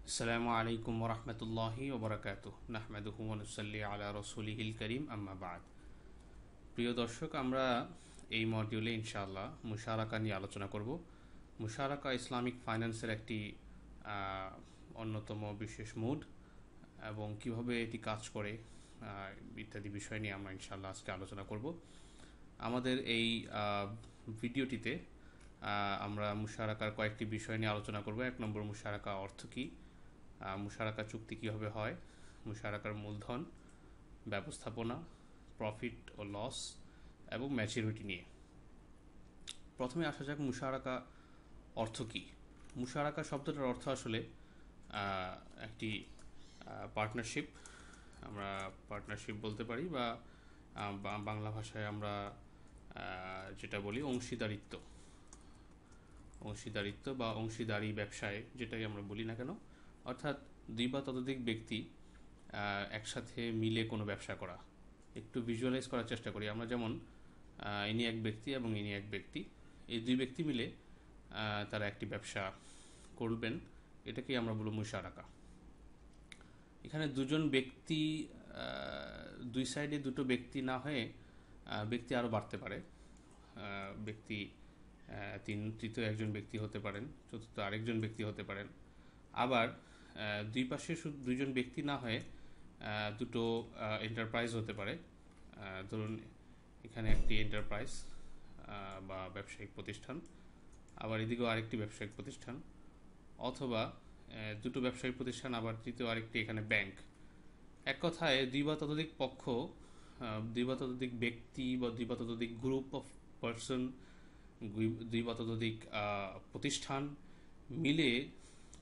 আসসালামু আলাইকুম ওরহমতুল্লাহি ওবরাকাতুহ নাহমাদুহু ওয়া নুসাল্লি আলা রাসূলিহিল কারীম আম্মা বাদ। প্রিয় দর্শক, আমরা এই মডিউলে ইনশাআল্লাহ মুশারাকা নিয়ে আলোচনা করব। মুশারাকা ইসলামিক ফাইন্যান্সের একটি অন্যতম বিশেষ মুড এবং কিভাবে এটি কাজ করে ইত্যাদি বিষয় নিয়ে আমরা ইনশাআল্লাহ আজকে আলোচনা করব। আমাদের এই ভিডিওটিতে আমরা মুশারাকার কয়েকটি বিষয় নিয়ে আলোচনা করব। 1 নম্বর, মুশারাকা অর্থ কী, মুশারাকা চুক্তি কীভাবে হয়, মুশারাকার মূলধন, ব্যবস্থাপনা, প্রফিট ও লস এবং ম্যাচুরিটি নিয়ে। প্রথমে আসা যাক মুশারাকা অর্থ কী। মুশারাকা শব্দটার অর্থ আসলে একটি পার্টনারশিপ, আমরা পার্টনারশিপ বলতে পারি, বা বাংলা ভাষায় আমরা যেটা বলি অংশীদারিত্ব বা অংশীদারি ব্যবসায় যেটাই আমরা বলি না কেন, অর্থাৎ দুই বা ততোধিক ব্যক্তি একসাথে মিলে কোনো ব্যবসা করা। একটু ভিজুয়ালাইজ করার চেষ্টা করি আমরা, যেমন ইনি এক ব্যক্তি এবং ইনি এক ব্যক্তি, এই দুই ব্যক্তি মিলে তারা একটি ব্যবসা করবেন, এটাকেই আমরা বলব মুশারাকা। এখানে দুজন ব্যক্তি, দুই সাইডে দুটো ব্যক্তি না হয়ে ব্যক্তি আরও বাড়তে পারে। ব্যক্তি তৃতীয় একজন ব্যক্তি হতে পারেন, চতুর্থ আরেকজন ব্যক্তি হতে পারেন। আবার দুই পাশে শুধু দুইজন ব্যক্তি না হয়ে দুটো এন্টারপ্রাইজ হতে পারে। ধরুন এখানে একটি এন্টারপ্রাইজ বা ব্যবসায়িক প্রতিষ্ঠান, আবার এদিকেও আরেকটি ব্যবসায়িক প্রতিষ্ঠান, অথবা দুটো ব্যবসায়িক প্রতিষ্ঠান, আবার তৃতীয় আরেকটি এখানে ব্যাংক। এক কথায় দুই বা ততোধিক পক্ষ, দুই বা ততোধিক ব্যক্তি বা দুই বা ততোধিক গ্রুপ অফ পার্সন, দুই বা ততোধিক প্রতিষ্ঠান মিলে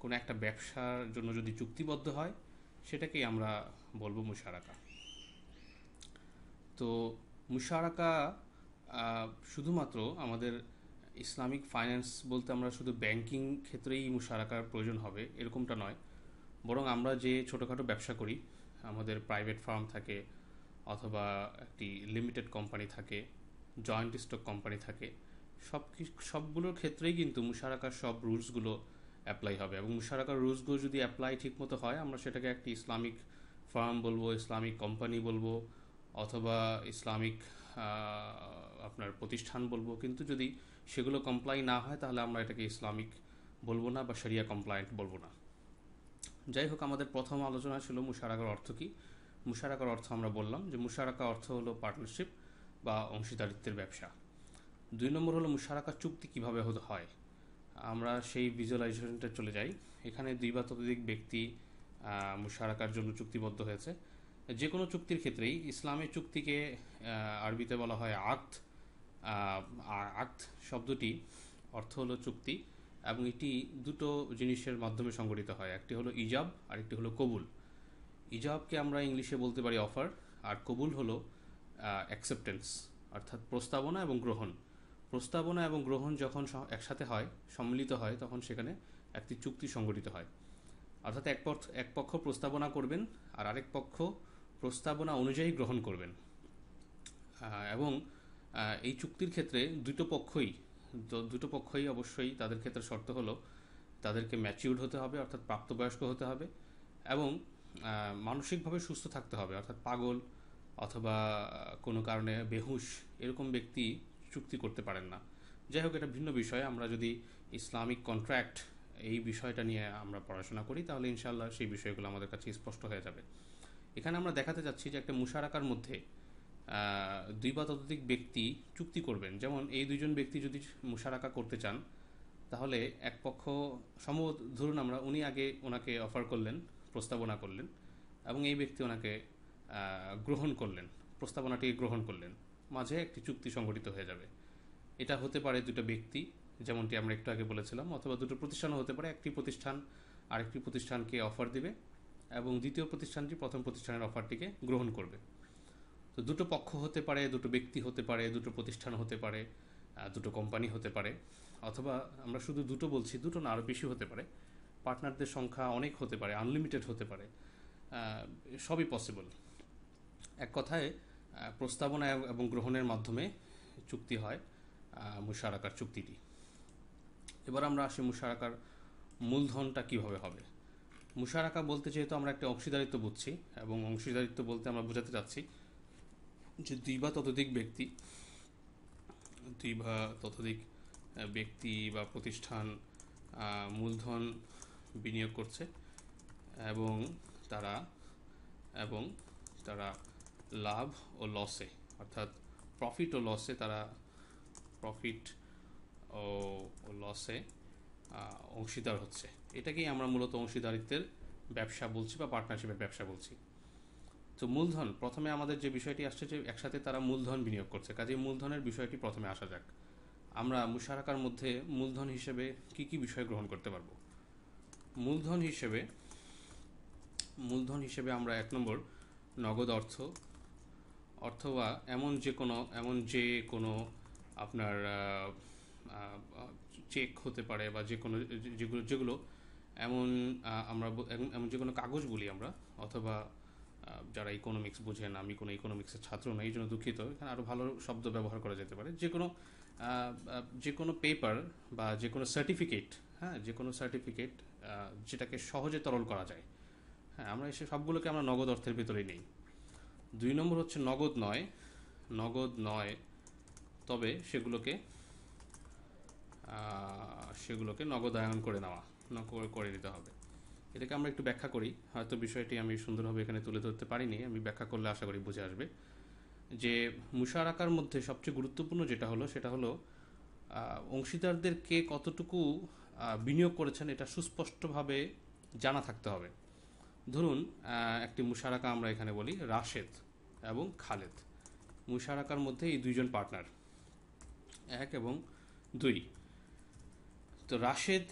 কোনো একটা ব্যবসার জন্য যদি চুক্তিবদ্ধ হয়, সেটাকেই আমরা বলবো মুশারাকা। তো মুশারাকা শুধুমাত্র আমাদের ইসলামিক ফাইন্যান্স বলতে আমরা শুধু ব্যাংকিং ক্ষেত্রেই মুশারাকার প্রয়োজন হবে এরকমটা নয়, বরং আমরা যে ছোটোখাটো ব্যবসা করি, আমাদের প্রাইভেট ফার্ম থাকে, অথবা একটি লিমিটেড কোম্পানি থাকে, জয়েন্ট স্টক কোম্পানি থাকে, সবগুলোর ক্ষেত্রেই কিন্তু মুশারাকার সব রুলসগুলো অ্যাপ্লাই হবে। এবং মুশারাকার রুলসগুলো যদি অ্যাপ্লাই ঠিকমতো হয়, আমরা সেটাকে একটি ইসলামিক ফার্ম বলবো, ইসলামিক কোম্পানি বলবো, অথবা ইসলামিক আপনার প্রতিষ্ঠান বলবো। কিন্তু যদি সেগুলো কমপ্লাই না হয়, তাহলে আমরা এটাকে ইসলামিক বলবো না বা শরিয়া কমপ্লায়েন্ট বলবো না। যাই হোক, আমাদের প্রথম আলোচনা ছিল মুশারাকার অর্থ কী। মুশারাকার অর্থ আমরা বললাম যে মুশারাকা অর্থ হলো পার্টনারশিপ বা অংশীদারিত্বের ব্যবসা। 2 নম্বর হলো মুশারাকা চুক্তি কিভাবে হয়। আমরা সেই ভিজুয়ালাইজেশনটা চলে যাই। এখানে দুই বা ততোধিক ব্যক্তি মুশারাকার জন্য চুক্তিবদ্ধ হয়েছে। যে কোনো চুক্তির ক্ষেত্রেই ইসলামের চুক্তিকে আরবিতে বলা হয় আকদ। আকদ শব্দটি অর্থ হলো চুক্তি, এবং এটি দুটো জিনিসের মাধ্যমে সংগঠিত হয়। একটি হলো ইজাব আর একটি হলো কবুল। ইজাবকে আমরা ইংলিশে বলতে পারি অফার, আর কবুল হলো অ্যাকসেপ্টেন্স, অর্থাৎ প্রস্তাবনা এবং গ্রহণ। প্রস্তাবনা এবং গ্রহণ যখন একসাথে হয়, সম্মিলিত হয়, তখন সেখানে একটি চুক্তি সংগঠিত হয়। অর্থাৎ এক পক্ষ প্রস্তাবনা করবেন আর আরেক পক্ষ প্রস্তাবনা অনুযায়ী গ্রহণ করবেন। এবং এই চুক্তির ক্ষেত্রে দুটো পক্ষই অবশ্যই, তাদের ক্ষেত্রে শর্ত হলো তাদেরকে ম্যাচিউরড হতে হবে, অর্থাৎ প্রাপ্তবয়স্ক হতে হবে, এবং মানসিকভাবে সুস্থ থাকতে হবে, অর্থাৎ পাগল অথবা কোনো কারণে বেহুশ এরকম ব্যক্তি চুক্তি করতে পারেন না। যাই হোক, এটা ভিন্ন বিষয়। আমরা যদি ইসলামিক কন্ট্রাক্ট এই বিষয়টা নিয়ে আমরা পড়াশোনা করি, তাহলে ইনশাআল্লাহ সেই বিষয়গুলো আমাদের কাছে স্পষ্ট হয়ে যাবে। এখানে আমরা দেখাতে যাচ্ছি যে একটা মুশারাকার মধ্যে দুই বা ততোধিক ব্যক্তি চুক্তি করবেন। যেমন এই দুইজন ব্যক্তি যদি মুশারাকা করতে চান, তাহলে এক পক্ষ সম্ভবত ধরুন উনি আগে ওনাকে অফার করলেন, প্রস্তাবনা করলেন, এবং এই ব্যক্তি ওনাকে গ্রহণ করলেন, প্রস্তাবনাটিকে গ্রহণ করলেন, মাঝে একটি চুক্তি সংগঠিত হয়ে যাবে। এটা হতে পারে দুটো ব্যক্তি, যেমনটি আমরা একটু আগে বলেছিলাম, অথবা দুটো প্রতিষ্ঠানও হতে পারে। একটি প্রতিষ্ঠান আরেকটি প্রতিষ্ঠানকে অফার দিবে এবং দ্বিতীয় প্রতিষ্ঠানটি প্রথম প্রতিষ্ঠানের অফারটিকে গ্রহণ করবে। তো দুটো পক্ষ হতে পারে, দুটো ব্যক্তি হতে পারে, দুটো প্রতিষ্ঠান হতে পারে, দুটো কোম্পানি হতে পারে, অথবা আমরা শুধু দুটো বলছি, দুটো না আরও বেশি হতে পারে। পার্টনারদের সংখ্যা অনেক হতে পারে, আনলিমিটেড হতে পারে, সবই পসিবল। এক কথায় প্রস্তাবনা এবং গ্রহণের মাধ্যমে চুক্তি হয় মুশারাকার চুক্তিটি। এবার আমরা আসি মুশারাকার মূলধনটা কিভাবে হবে। মুশারাকা বলতে যেহেতু আমরা একটা অংশীদারিত্ব বুঝছি, এবং অংশীদারিত্ব বলতে আমরা বোঝাতে চাচ্ছি যে দুই বা ততোধিক ব্যক্তি বা প্রতিষ্ঠান মূলধন বিনিয়োগ করছে, এবং তারা এবং তারা লাভ ও লসে, অর্থাৎ প্রফিট ও লসে, তারা প্রফিট ও লসে অংশীদার হচ্ছে। এটাকেই আমরা মূলত অংশীদারিত্বের ব্যবসা বলছি বা পার্টনারশিপের ব্যবসা বলছি। তো মূলধন, প্রথমে আমাদের যে বিষয়টি আসছে যে একসাথে তারা মূলধন বিনিয়োগ করছে, কাজেই মূলধনের বিষয়টি প্রথমে আসা যাক। আমরা মুশারাকার মধ্যে মূলধন হিসেবে কি কি বিষয় গ্রহণ করতে পারবো? মূলধন হিসেবে আমরা 1 নম্বর নগদ অর্থ, অথবা এমন যে কোনো আপনার চেক হতে পারে, বা যেগুলো এমন এমন যে কোনো কাগজ বলি আমরা, অথবা যারা ইকোনমিক্স বোঝেন, আমি কোনো ইকোনমিক্সের ছাত্র নই, এই জন্য দুঃখিত, এখানে আরও ভালো শব্দ ব্যবহার করা যেতে পারে, যে কোনো পেপার বা যে কোনো সার্টিফিকেট, হ্যাঁ, যে কোনো সার্টিফিকেট যেটাকে সহজে তরল করা যায়, হ্যাঁ, আমরা এসে সবগুলোকে আমরা নগদ অর্থের ভেতরেই নেই। 2 নম্বর হচ্ছে নগদ নয়, তবে সেগুলোকে নগদায়ন করে নিতে হবে। এটাকে আমরা একটু ব্যাখ্যা করি, হয়তো বিষয়টি আমি সুন্দরভাবে এখানে তুলে ধরতে পারিনি, আমি ব্যাখ্যা করলে আশা করি বুঝে আসবে। যে মুশারাকার মধ্যে সবচেয়ে গুরুত্বপূর্ণ সেটা হলো অংশীদারদের কে কতটুকু বিনিয়োগ করেছেন এটা সুস্পষ্টভাবে জানা থাকতে হবে। ধরুন একটি মুশারাকা আমরা এখানে বলি রাশেদ এবং খালেদ। মুশারাকার মধ্যে এই দুইজন পার্টনার, 1 এবং 2। তো রাশেদ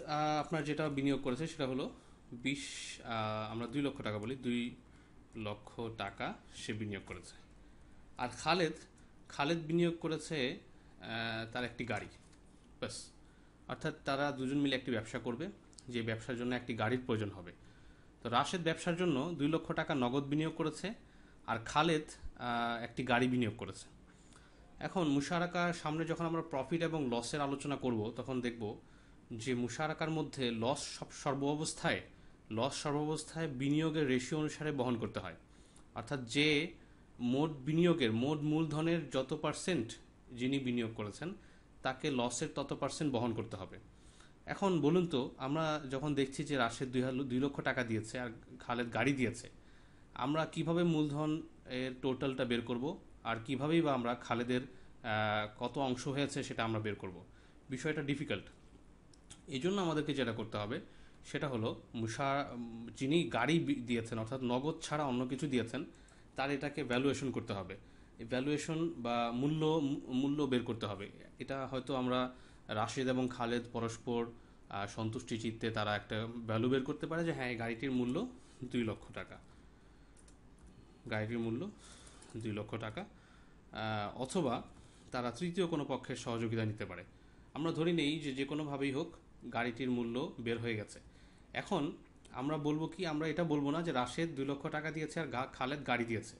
আপনার যেটা বিনিয়োগ করেছে সেটা হলো আমরা 2 লক্ষ টাকা বলি, 2 লক্ষ টাকা সে বিনিয়োগ করেছে। আর খালেদ বিনিয়োগ করেছে তার একটি গাড়ি, ব্যাস। অর্থাৎ তারা দুজন মিলে একটি ব্যবসা করবে, যে ব্যবসার জন্য একটি গাড়ির প্রয়োজন হবে। তো রাশেদ ব্যবসার জন্য 2 লক্ষ টাকা নগদ বিনিয়োগ করেছে, আর খালেদ একটি গাড়ি বিনিয়োগ করেছে। এখন মুশারাকার সামনে যখন আমরা প্রফিট এবং লসের আলোচনা করব, তখন দেখব যে মুশারাকার মধ্যে লস সর্বাবস্থায় বিনিয়োগের রেশিও অনুসারে বহন করতে হয়। অর্থাৎ যে মোট মূলধনের যত পার্সেন্ট যিনি বিনিয়োগ করেছেন, তাকে লসের তত পার্সেন্ট বহন করতে হবে। এখন বলুন তো, আমরা যখন দেখছি যে রাশেদ 2 লক্ষ টাকা দিয়েছে আর খালেদ গাড়ি দিয়েছে, আমরা কিভাবে মূলধন এর টোটালটা বের করব, আর কিভাবেই বা আমরা খালেদের কত অংশ হয়েছে সেটা আমরা বের করব? বিষয়টা ডিফিকাল্ট। এই জন্য আমাদেরকে যেটা করতে হবে সেটা হলো যিনি গাড়ি দিয়েছেন, অর্থাৎ নগদ ছাড়া অন্য কিছু দিয়েছেন, তার এটাকে ভ্যালুয়েশন করতে হবে। এই ভ্যালুয়েশন বা মূল্য বের করতে হবে। এটা হয়তো আমরা রাশেদ এবং খালেদ পরস্পর সন্তুষ্টি চিত্তে তারা একটা ভ্যালু বের করতে পারে যে হ্যাঁ, এই গাড়িটির মূল্য 2 লক্ষ টাকা, অথবা তারা তৃতীয় কোনো পক্ষের সহযোগিতা নিতে পারে। আমরা ধরে নেই যে কোনোভাবেই হোক গাড়িটির মূল্য বের হয়ে গেছে। এখন আমরা এটা বলবো না যে রাশেদ 2 লক্ষ টাকা দিয়েছে আর খালেদ গাড়ি দিয়েছে,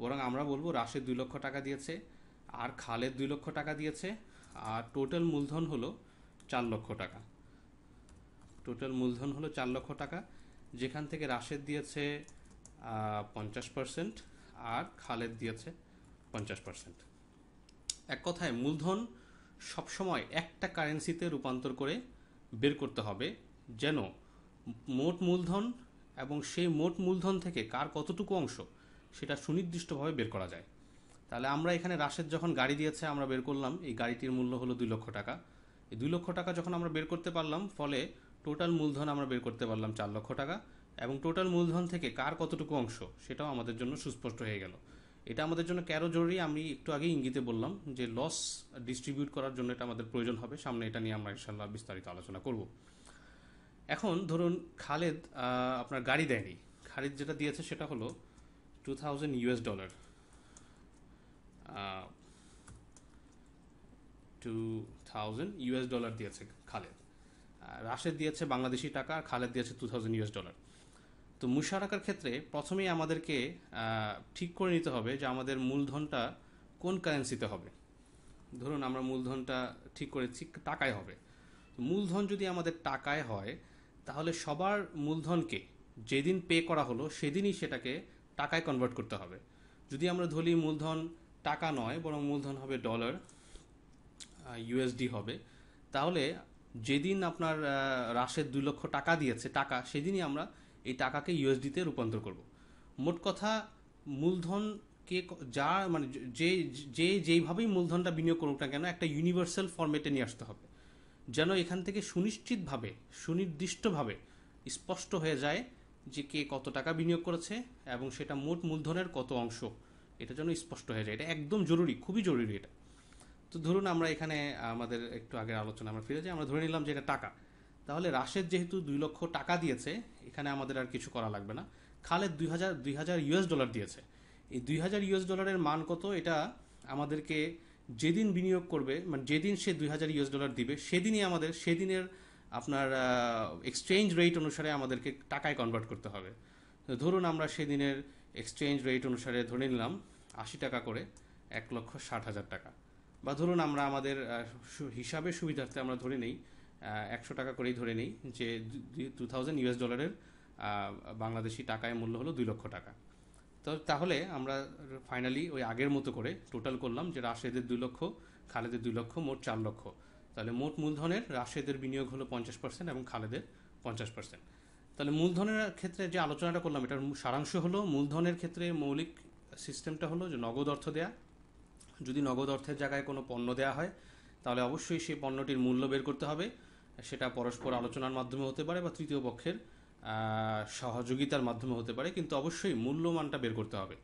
বরং আমরা বলবো রাশেদ 2 লক্ষ টাকা দিয়েছে আর খালেদ 2 লক্ষ টাকা দিয়েছে, আর টোটাল মূলধন হলো 4 লক্ষ টাকা। যেখান থেকে রাশেদ দিয়েছে 50% আর খালেদ দিয়েছে 50%। এক কথায় মূলধন সবসময় একটা কারেন্সিতে রূপান্তর করে বের করতে হবে, যেন মোট মূলধন এবং সেই মোট মূলধন থেকে কার কতটুকু অংশ সেটা সুনির্দিষ্টভাবে বের করা যায়। তাহলে আমরা এখানে রাশেদ যখন গাড়ি দিয়েছে আমরা বের করলাম এই গাড়িটির মূল্য হলো 2 লক্ষ টাকা। এই 2 লক্ষ টাকা যখন আমরা বের করতে পারলাম, ফলে টোটাল মূলধন আমরা বের করতে পারলাম 4 লক্ষ টাকা, এবং টোটাল মূলধন থেকে কার কতটুকু অংশ সেটাও আমাদের জন্য সুস্পষ্ট হয়ে গেল। এটা আমাদের জন্য কেন জরুরি আমি একটু আগেই ইঙ্গিতে বললাম, যে লস ডিস্ট্রিবিউট করার জন্য এটা আমাদের প্রয়োজন হবে। সামনে এটা নিয়ে আমরা ইনশাল্লাহ বিস্তারিত আলোচনা করব। এখন ধরুন খালেদ আপনার গাড়ি দেয়নি, খালেদ যেটা দিয়েছে সেটা হলো $2000 $2000 দিয়েছে খালেদ। রাশেদ দিয়েছে বাংলাদেশি টাকা, আর খালেদ দিয়েছে $2000। তো মুশারাকার ক্ষেত্রে প্রথমেই আমাদেরকে ঠিক করে নিতে হবে যে আমাদের মূলধনটা কোন কারেন্সিতে হবে। ধরুন আমরা মূলধনটা ঠিক করেছি টাকায় হবে। মূলধন যদি আমাদের টাকায় হয়, তাহলে সবার মূলধনকে যেদিন পে করা হলো সেদিনই সেটাকে টাকায় কনভার্ট করতে হবে। যদি আমরা ধরি মূলধন টাকা নয় বরং মূলধন হবে ডলার, ইউএসডি হবে, তাহলে যেদিন আপনার রাশেদ 2 লক্ষ টাকা দিয়েছে টাকা, সেদিনই আমরা এই টাকাকে ইউএসডিতে রূপান্তর করব। মোট কথা মূলধন কে যা মানে যে যে যেইভাবেই মূলধনটা বিনিয়োগ করুক না কেন একটা ইউনিভার্সাল ফরম্যাটে নিয়ে আসতে হবে, যেন এখান থেকে সুনিশ্চিতভাবে সুনির্দিষ্টভাবে স্পষ্ট হয়ে যায় যে কে কত টাকা বিনিয়োগ করেছে এবং সেটা মোট মূলধনের কত অংশ, এটা যেন স্পষ্ট হয়ে যায়। এটা একদম জরুরি, খুবই জরুরি এটা। তো ধরুন আমরা এখানে আমাদের একটু আগের আলোচনা আমরা ফিরে যাই, আমরা ধরে নিলাম যে এটা টাকা। তাহলে রাশেদ যেহেতু 2 লক্ষ টাকা দিয়েছে, এখানে আমাদের আর কিছু করা লাগবে না। খালেদ 2000 ইউএস ডলার দিয়েছে। এই 2000 ইউএস ডলারের মান কত, এটা আমাদেরকে যেদিন বিনিয়োগ করবে, মানে যেদিন সে 2000 ইউএস ডলার দিবে সেদিনই আমাদের সেদিনের আপনার এক্সচেঞ্জ রেট অনুসারে আমাদেরকে টাকায় কনভার্ট করতে হবে। তো ধরুন আমরা সেদিনের এক্সচেঞ্জ রেট অনুসারে ধরে নিলাম 80 টাকা করে 1,60,000 টাকা। বা ধরুন আমরা আমাদের হিসাবের সুবিধার্থে আমরা ধরে নেই 100 টাকা করেই ধরে নেই যে 2000 ইউএস ডলারের বাংলাদেশি টাকায় মূল্য হলো 2 লক্ষ টাকা। তো তাহলে আমরা ফাইনালি ওই আগের মতো করে টোটাল করলাম যে রাশেদের 2 লক্ষ, খালেদের 2 লক্ষ, মোট 4 লক্ষ। তাহলে মোট মূলধনের রাশেদের বিনিয়োগ হলো 50% এবং খালেদের 50%। তাহলে মূলধনের ক্ষেত্রে যে আলোচনাটা করলাম এটার সারাংশ হলো, মূলধনের ক্ষেত্রে মৌলিক সিস্টেমটা হলো যে নগদ অর্থ দেয়া। যদি নগদ অর্থের জায়গায় কোনো পণ্য দেওয়া হয় তাহলে অবশ্যই সেই পণ্যটির মূল্য বের করতে হবে। সেটা পরস্পর আলোচনার মাধ্যমে হতে পারে বা তৃতীয় পক্ষের সহযোগিতার মাধ্যমে হতে পারে, কিন্তু অবশ্যই মূল্যমানটা বের করতে হবে।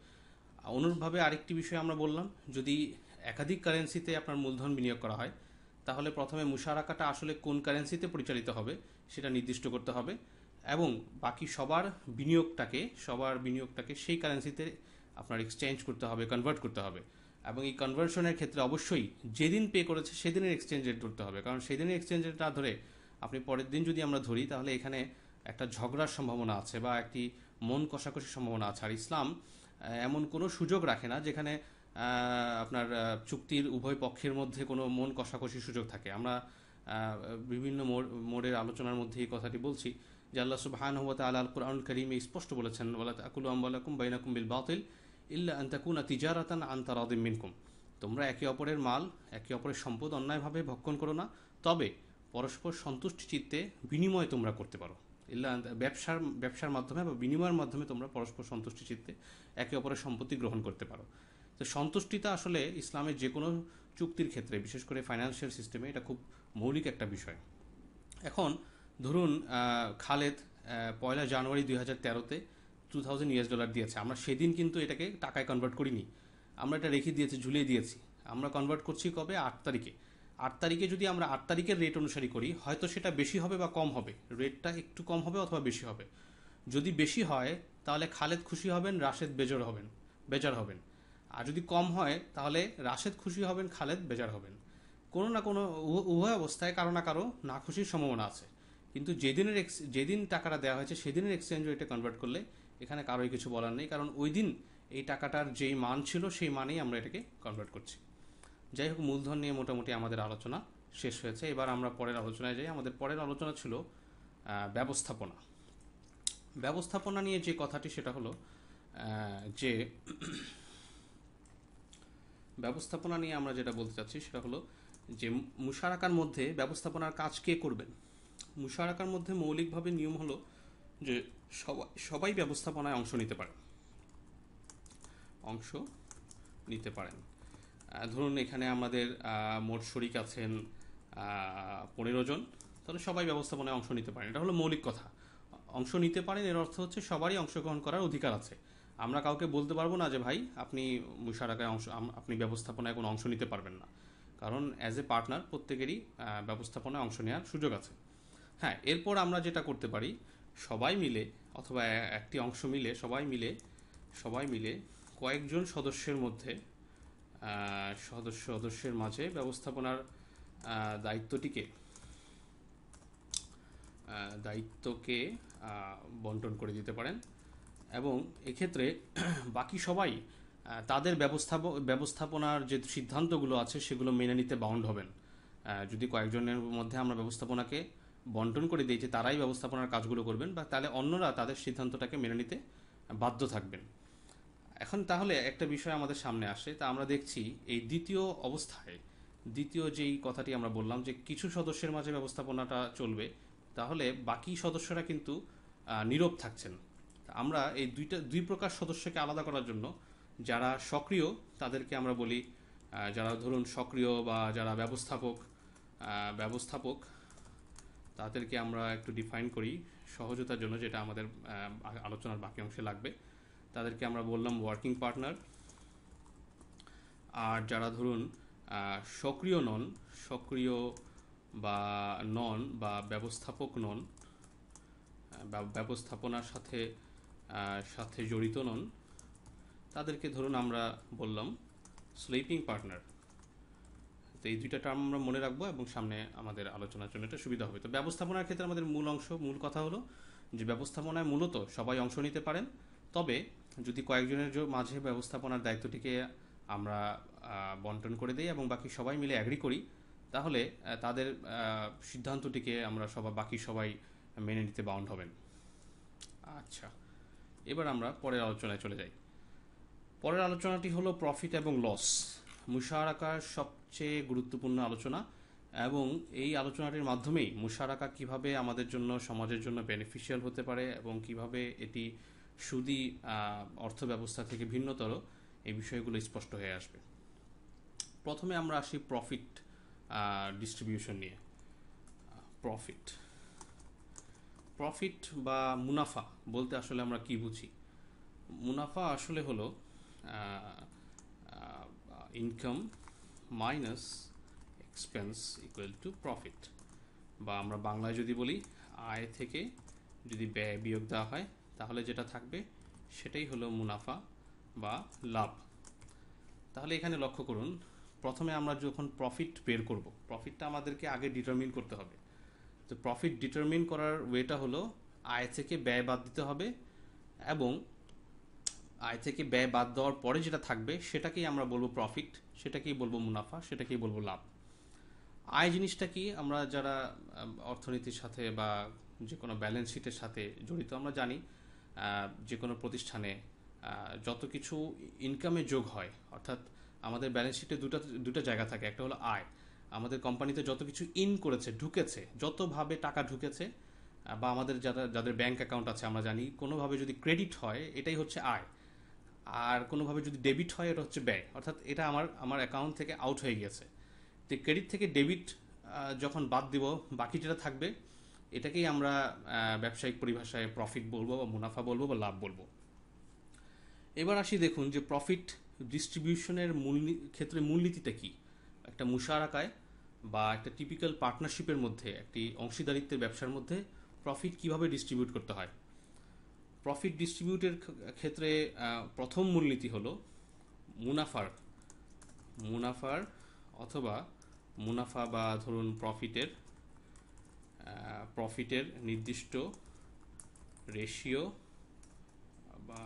অনুরূপভাবে আরেকটি বিষয় আমরা বললাম, যদি একাধিক কারেন্সিতে আপনার মূলধন বিনিয়োগ করা হয় তাহলে প্রথমে মুশারাকাটা আসলে কোন কারেন্সিতে পরিচালিত হবে সেটা নির্দিষ্ট করতে হবে এবং বাকি সবার বিনিয়োগটাকে সেই কারেন্সিতে আপনার এক্সচেঞ্জ করতে হবে, কনভার্ট করতে হবে। এবং এই কনভার্সনের ক্ষেত্রে অবশ্যই যেদিন পে করেছে সেদিনের এক্সচেঞ্জ রেট ধরতে হবে, কারণ সেদিনের এক্সচেঞ্জ রেট না ধরে আপনি পরের দিন যদি আমরা ধরি তাহলে এখানে একটা ঝগড়ার সম্ভাবনা আছে বা একটি মন কষাকষির সম্ভাবনা আছে। আর ইসলাম এমন কোনো সুযোগ রাখে না যেখানে আপনার চুক্তির উভয় পক্ষের মধ্যে কোনো মন কষাকষির সুযোগ থাকে। আমরা বিভিন্ন মোড়ের আলোচনার মধ্যে এই কথাটি বলছি যে আল্লাহ সুবহানাহু ওয়া তাআলা আল কুরআনুল কারীমে স্পষ্ট বলেছেন, ওয়ালা তাকুলু আমওয়ালাকুম বাইনাকুম বিল বাতিল ইল্লা আন তাকুনা তিজারাতান আন তারাদিম মিনকুম। তোমরা একে অপরের মাল, একে অপরের সম্পদ অন্যায়ভাবে ভক্ষণ করো না, তবে পরস্পর সন্তুষ্টি চিত্তে বিনিময় তোমরা করতে পারো। ইল্লা ব্যবসার মাধ্যমে বা বিনিময়ের মাধ্যমে তোমরা পরস্পর সন্তুষ্টি চিত্তে একে অপরের সম্পত্তি গ্রহণ করতে পারো। তো সন্তুষ্টিটা আসলে ইসলামের যে কোনো চুক্তির ক্ষেত্রে, বিশেষ করে ফাইন্যান্সিয়াল সিস্টেমে, এটা খুব মৌলিক একটা বিষয়। এখন ধরুন খালেদ 1 জানুয়ারি 2013-তে 2000 ইউএস ডলার দিয়েছে। আমরা সেদিন কিন্তু এটাকে টাকায় কনভার্ট করিনি, আমরা এটা রেখে দিয়েছি, ঝুলিয়ে দিয়েছি। আমরা কনভার্ট করছি কবে? 8 তারিখে। 8 তারিখে যদি আমরা 8 তারিখের রেট অনুসারে করি, হয়তো সেটা বেশি হবে বা কম হবে, রেটটা একটু কম হবে অথবা বেশি হবে। যদি বেশি হয় তাহলে খালেদ খুশি হবেন, রাশেদ বেজার হবেন। আর যদি কম হয় তাহলে রাশেদ খুশি হবেন, খালেদ বেজার হবেন। কোনো না কোনো উভয় অবস্থায় কারো না কারো না খুশির সম্ভাবনা আছে। কিন্তু যেদিন টাকাটা দেওয়া হয়েছে সেদিনের এক্সচেঞ্জ রেটে কনভার্ট করলে এখানে কারোই কিছু বলার নেই, কারণ ওই দিন এই টাকাটার যেই মান ছিল সেই মানেই আমরা এটাকে কনভার্ট করছি। যাই হোক, মূলধন নিয়ে মোটামুটি আমাদের আলোচনা শেষ হয়েছে। এবার আমরা পরের আলোচনায় যাই। আমাদের পরের আলোচনা ছিল ব্যবস্থাপনা। ব্যবস্থাপনা নিয়ে যে কথাটি সেটা হলো যে ব্যবস্থাপনা নিয়ে আমরা যেটা বলতে চাচ্ছি সেটা হলো যে মুশারাকার মধ্যে ব্যবস্থাপনার কাজ কে করবেন। মুশারাকার মধ্যে মৌলিকভাবে নিয়ম হলো যে সবাই ব্যবস্থাপনায় অংশ নিতে পারেন। ধরুন এখানে আমাদের মোট শরিক আছেন 15 জন, তাহলে সবাই ব্যবস্থাপনায় অংশ নিতে পারেন। এটা হলো মৌলিক কথা। অংশ নিতে পারেন এর অর্থ হচ্ছে সবারই অংশগ্রহণ করার অধিকার আছে। আমরা কাউকে বলতে পারবো না যে ভাই আপনি মুশারাকায় আপনি ব্যবস্থাপনায় কোনো অংশ নিতে পারবেন না, কারণ অ্যাজ এ পার্টনার প্রত্যেকেরই ব্যবস্থাপনায় অংশ নেওয়ার সুযোগ আছে। হ্যাঁ, এরপর আমরা যেটা করতে পারি, সবাই মিলে অথবা একটি অংশ মিলে সবাই মিলে কয়েকজন সদস্যের মধ্যে সদস্যের মাঝে ব্যবস্থাপনার দায়িত্বকে বন্টন করে দিতে পারেন এবং এক্ষেত্রে বাকি সবাই তাদের ব্যবস্থাপনার যে সিদ্ধান্তগুলো আছে সেগুলো মেনে নিতে বাউন্ড হবেন। যদি কয়েকজনের মধ্যে আমরা ব্যবস্থাপনাকে বন্টন করে দিই যে তারাই ব্যবস্থাপনার কাজগুলো করবেন, বা তাহলে অন্যরা তাদের সিদ্ধান্তটাকে মেনে নিতে বাধ্য থাকবেন। এখন তাহলে একটা বিষয় আমাদের সামনে আসে, তা আমরা দেখছি এই দ্বিতীয় অবস্থায়, দ্বিতীয় যেই কথাটি আমরা বললাম যে কিছু সদস্যের মাঝে ব্যবস্থাপনাটা চলবে, তাহলে বাকি সদস্যরা কিন্তু নীরব থাকছেন। আমরা এই দুই প্রকার সদস্যকে আলাদা করার জন্য যারা সক্রিয় তাদেরকে আমরা বলি, যারা ধরুন সক্রিয় বা যারা ব্যবস্থাপক তাদেরকে আমরা একটু ডিফাইন করি সহজতার জন্য, যেটা আমাদের আলোচনার বাকি অংশে লাগবে। তাদেরকে আমরা বললাম ওয়ার্কিং পার্টনার। আর যারা ধরুন সক্রিয় নন, সক্রিয় বা বা ব্যবস্থাপক নন, বা ব্যবস্থাপনার সাথে সাথে জড়িত নন, তাদেরকে ধরুন আমরা বললাম স্লিপিং পার্টনার। তো এই দুইটা টার্ম আমরা মনে রাখবো এবং সামনে আমাদের আলোচনার জন্য এটা সুবিধা হবে। তো ব্যবস্থাপনার ক্ষেত্রে আমাদের মূল কথা হলো যে ব্যবস্থাপনায় মূলত সবাই অংশ নিতে পারেন, তবে যদি কয়েকজনের মাঝে ব্যবস্থাপনার দায়িত্বটিকে আমরা বন্টন করে দিই এবং বাকি সবাই মিলে অ্যাগ্রি করি, তাহলে তাদের সিদ্ধান্তটিকে আমরা বাকি সবাই মেনে নিতে বাউন্ড হবেন। আচ্ছা, এবার আমরা পরের আলোচনায় চলে যাই। পরের আলোচনাটি হলো প্রফিট এবং লস, মুশারাকার সবচেয়ে গুরুত্বপূর্ণ আলোচনা। এবং এই আলোচনাটির মাধ্যমেই মুশারাকা কিভাবে আমাদের জন্য, সমাজের জন্য বেনিফিশিয়াল হতে পারে এবং কিভাবে এটি সুদী অর্থ ব্যবস্থা থেকে ভিন্নতর, এই বিষয়গুলো স্পষ্ট হয়ে আসবে। প্রথমে আমরা আসি প্রফিট ডিস্ট্রিবিউশন নিয়ে। প্রফিট বা মুনাফা বলতে আসলে আমরা কি বুঝি? মুনাফা আসলে হলো income minus expense equal to profit, বা আমরা বাংলায় যদি বলি আয় থেকে যদি ব্যয় বিয়োগ দেওয়া হয় তাহলে যেটা থাকবে সেটাই হলো মুনাফা বা লাভ। তাহলে এখানে লক্ষ্য করুন, প্রথমে আমরা যখন প্রফিট বের করব, প্রফিটটা আমাদেরকে আগে ডিটারমিন করতে হবে। তো প্রফিট ডিটারমিন করার ওয়েটা হলো আয় থেকে ব্যয় বাদ দিতে হবে, এবং আয় থেকে ব্যয় বাদ দেওয়ার পরে যেটা থাকবে সেটাকেই আমরা বলবো প্রফিট, সেটাকেই বলবো মুনাফা, সেটাকেই বলবো লাভ। আয় জিনিসটা কি, আমরা যারা অর্থনীতির সাথে বা যে কোনো ব্যালেন্স শিটের সাথে জড়িত, আমরা জানি যে কোনো প্রতিষ্ঠানে যত কিছু ইনকামে যোগ হয়, অর্থাৎ আমাদের ব্যালেন্স শিটে দুটা জায়গা থাকে। একটা হলো আয়, আমাদের কোম্পানিতে যত কিছু করেছে, ঢুকেছে, যতভাবে টাকা ঢুকেছে, বা আমাদের যাদের ব্যাংক অ্যাকাউন্ট আছে আমরা জানি কোনোভাবে যদি ক্রেডিট হয় এটাই হচ্ছে আয়, আর কোনোভাবে যদি ডেবিট হয় এটা হচ্ছে ব্যয়, অর্থাৎ এটা আমার অ্যাকাউন্ট থেকে আউট হয়ে গেছে। তো ক্রেডিট থেকে ডেবিট যখন বাদ দিব, বাকি যেটা থাকবে এটাকেই আমরা ব্যবসায়িক পরিভাষায় প্রফিট বলবো বা মুনাফা বলবো বা লাভ বলবো। এবার আসি, দেখুন যে প্রফিট ডিস্ট্রিবিউশনের ক্ষেত্রে মূলনীতিটা কি। একটা মুশারাকায় বা একটা টিপিক্যাল পার্টনারশিপের মধ্যে, একটি অংশীদারিত্বের ব্যবসার মধ্যে প্রফিট কিভাবে ডিস্ট্রিবিউট করতে হয়। প্রফিট ডিস্ট্রিবিউটের ক্ষেত্রে প্রথম মূলনীতি হলো মুনাফার অথবা মুনাফা বা ধরুন প্রফিটের নির্দিষ্ট রেশিও, বা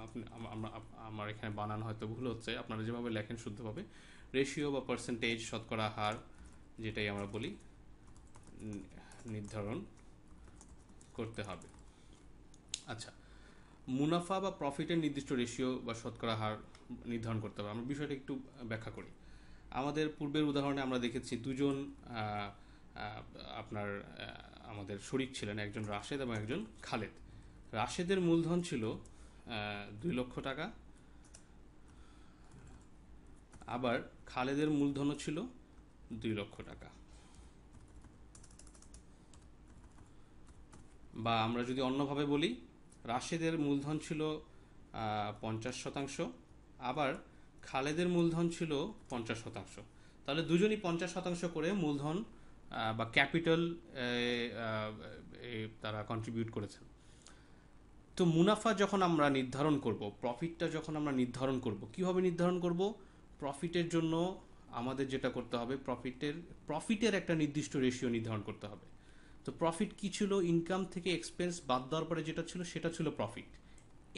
আমার এখানে বানান হয়তো ভুল হচ্ছে, আপনারা যেভাবে লেখেন শুদ্ধভাবে রেশিও বা পার্সেন্টেজ, শতকরা হার যেটাই আমরা বলি, নির্ধারণ করতে হবে। আচ্ছা, মুনাফা বা প্রফিটের নির্দিষ্ট রেশিও বা শতকরা হার নির্ধারণ করতে হবে। আমরা বিষয়টা একটু ব্যাখ্যা করি। আমাদের পূর্বের উদাহরণে আমরা দেখেছি দুজন আমাদের শরিক ছিলেন, একজন রাশেদ এবং একজন খালেদ। রাশেদের মূলধন ছিল 2 লক্ষ টাকা, আবার খালেদের মূলধনও ছিল 2 লক্ষ টাকা। বা আমরা যদি অন্যভাবে বলি, রাশেদের মূলধন ছিল 50%, আবার খালেদের মূলধন ছিল 50%। তাহলে দুজনই 50% করে মূলধন বা ক্যাপিটাল তারা কন্ট্রিবিউট করেছেন। তো মুনাফা যখন আমরা নির্ধারণ করব, প্রফিটটা যখন আমরা নির্ধারণ করব, কিভাবে নির্ধারণ করব? প্রফিটের জন্য আমাদের যেটা করতে হবে, প্রফিটের একটা নির্দিষ্ট রেশিও নির্ধারণ করতে হবে। তো প্রফিট কি ছিল? ইনকাম থেকে এক্সপেন্স বাদ দেওয়ার পরে যেটা ছিল সেটা ছিল প্রফিট।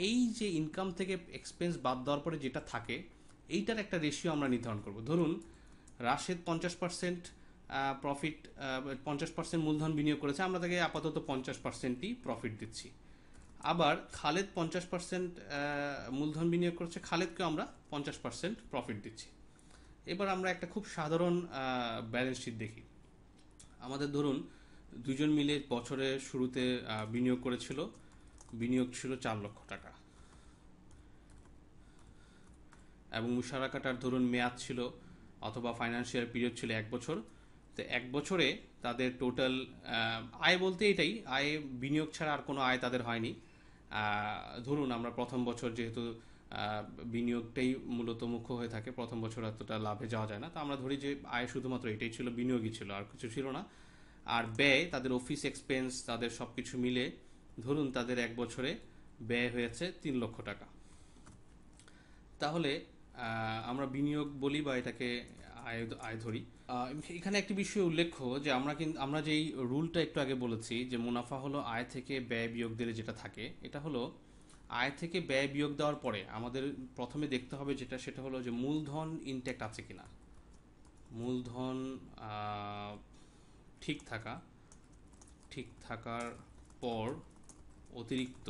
এই যে ইনকাম থেকে এক্সপেন্স বাদ দেওয়ার পরে যেটা থাকে, এইটার একটা রেশিও আমরা নির্ধারণ করব। ধরুন রাশেদ 50% প্রফিট 50% মূলধন বিনিয়োগ করেছে, আমরা তাকে আপাতত 50%ই প্রফিট দিচ্ছি। আবার খালেদ 50% মূলধন বিনিয়োগ করছে, খালেদকে আমরা 50% প্রফিট দিচ্ছি। এবার আমরা একটা খুব সাধারণ ব্যালেন্স শিট দেখি। আমাদের ধরুন দুজন মিলে বছরের শুরুতে বিনিয়োগ করেছিল, বিনিয়োগ ছিল 4 লক্ষ টাকা, এবং মুশারাকাটার ধরুন মেয়াদ ছিল অথবা ফাইন্যান্সিয়াল পিরিয়ড ছিল 1 বছর। তো 1 বছরে তাদের টোটাল আয় বলতে এটাই, আয় বিনিয়োগ ছাড়া আর কোনো আয় তাদের হয়নি। ধরুন আমরা প্রথম বছর যেহেতু বিনিয়োগটাই মূলত মুখ্য হয়ে থাকে, প্রথম বছর এতটা লাভে যাওয়া যায় না, তো আমরা ধরি যে আয় শুধুমাত্র এটাই ছিল, বিনিয়োগই ছিল, আর কিছু ছিল না। আর ব্যয়, তাদের অফিস এক্সপেন্স, তাদের সব কিছু মিলে ধরুন তাদের 1 বছরে ব্যয় হয়েছে 3 লক্ষ টাকা। তাহলে আমরা বিনিয়োগ বলি বা এটাকে আয় আয় ধরি। এখানে একটি বিষয় উল্লেখ্য যে আমরা যেই রুলটা একটু আগে বলেছি যে মুনাফা হলো আয় থেকে ব্যয় বিয়োগ দিলে যেটা থাকে, এটা হলো আয় থেকে ব্যয় বিয়োগ দেওয়ার পরে আমাদের প্রথমে দেখতে হবে সেটা হলো যে মূলধন ইনট্যাক্ট আছে কিনা। মূলধন ঠিক থাকার পর অতিরিক্ত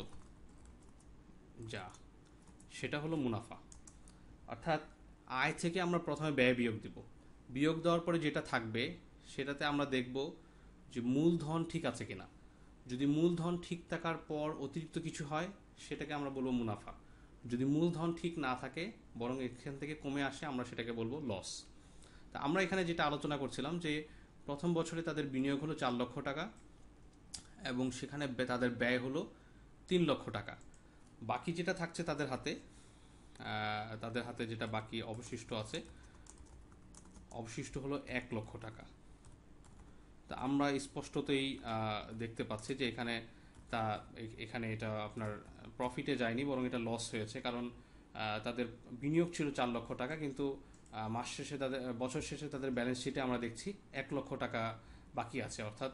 যা, সেটা হলো মুনাফা। অর্থাৎ আয় থেকে আমরা প্রথমে ব্যয় বিয়োগ দিব, বিয়োগ দেওয়ার পরে যেটা থাকবে সেটাতে আমরা দেখব যে মূলধন ঠিক আছে কিনা। যদি মূলধন ঠিক থাকার পর অতিরিক্ত কিছু হয় সেটাকে আমরা বলবো মুনাফা। যদি মূলধন ঠিক না থাকে বরং এখান থেকে কমে আসে, আমরা সেটাকে বলবো লস। তা আমরা এখানে যেটা আলোচনা করছিলাম যে প্রথম বছরে তাদের বিনিয়োগ হলো 4 লক্ষ টাকা এবং সেখানে তাদের ব্যয় হলো 3 লক্ষ টাকা। বাকি যেটা থাকছে তাদের হাতে যেটা বাকি অবশিষ্ট হলো 1 লক্ষ টাকা। তা আমরা স্পষ্টতই দেখতে পাচ্ছি যে এখানে এটা আপনার প্রফিটে যায়নি, বরং এটা লস হয়েছে, কারণ তাদের বিনিয়োগ ছিল 4 লক্ষ টাকা, কিন্তু বছর শেষে তাদের ব্যালেন্স শিটে আমরা দেখছি 1 লক্ষ টাকা বাকি আছে। অর্থাৎ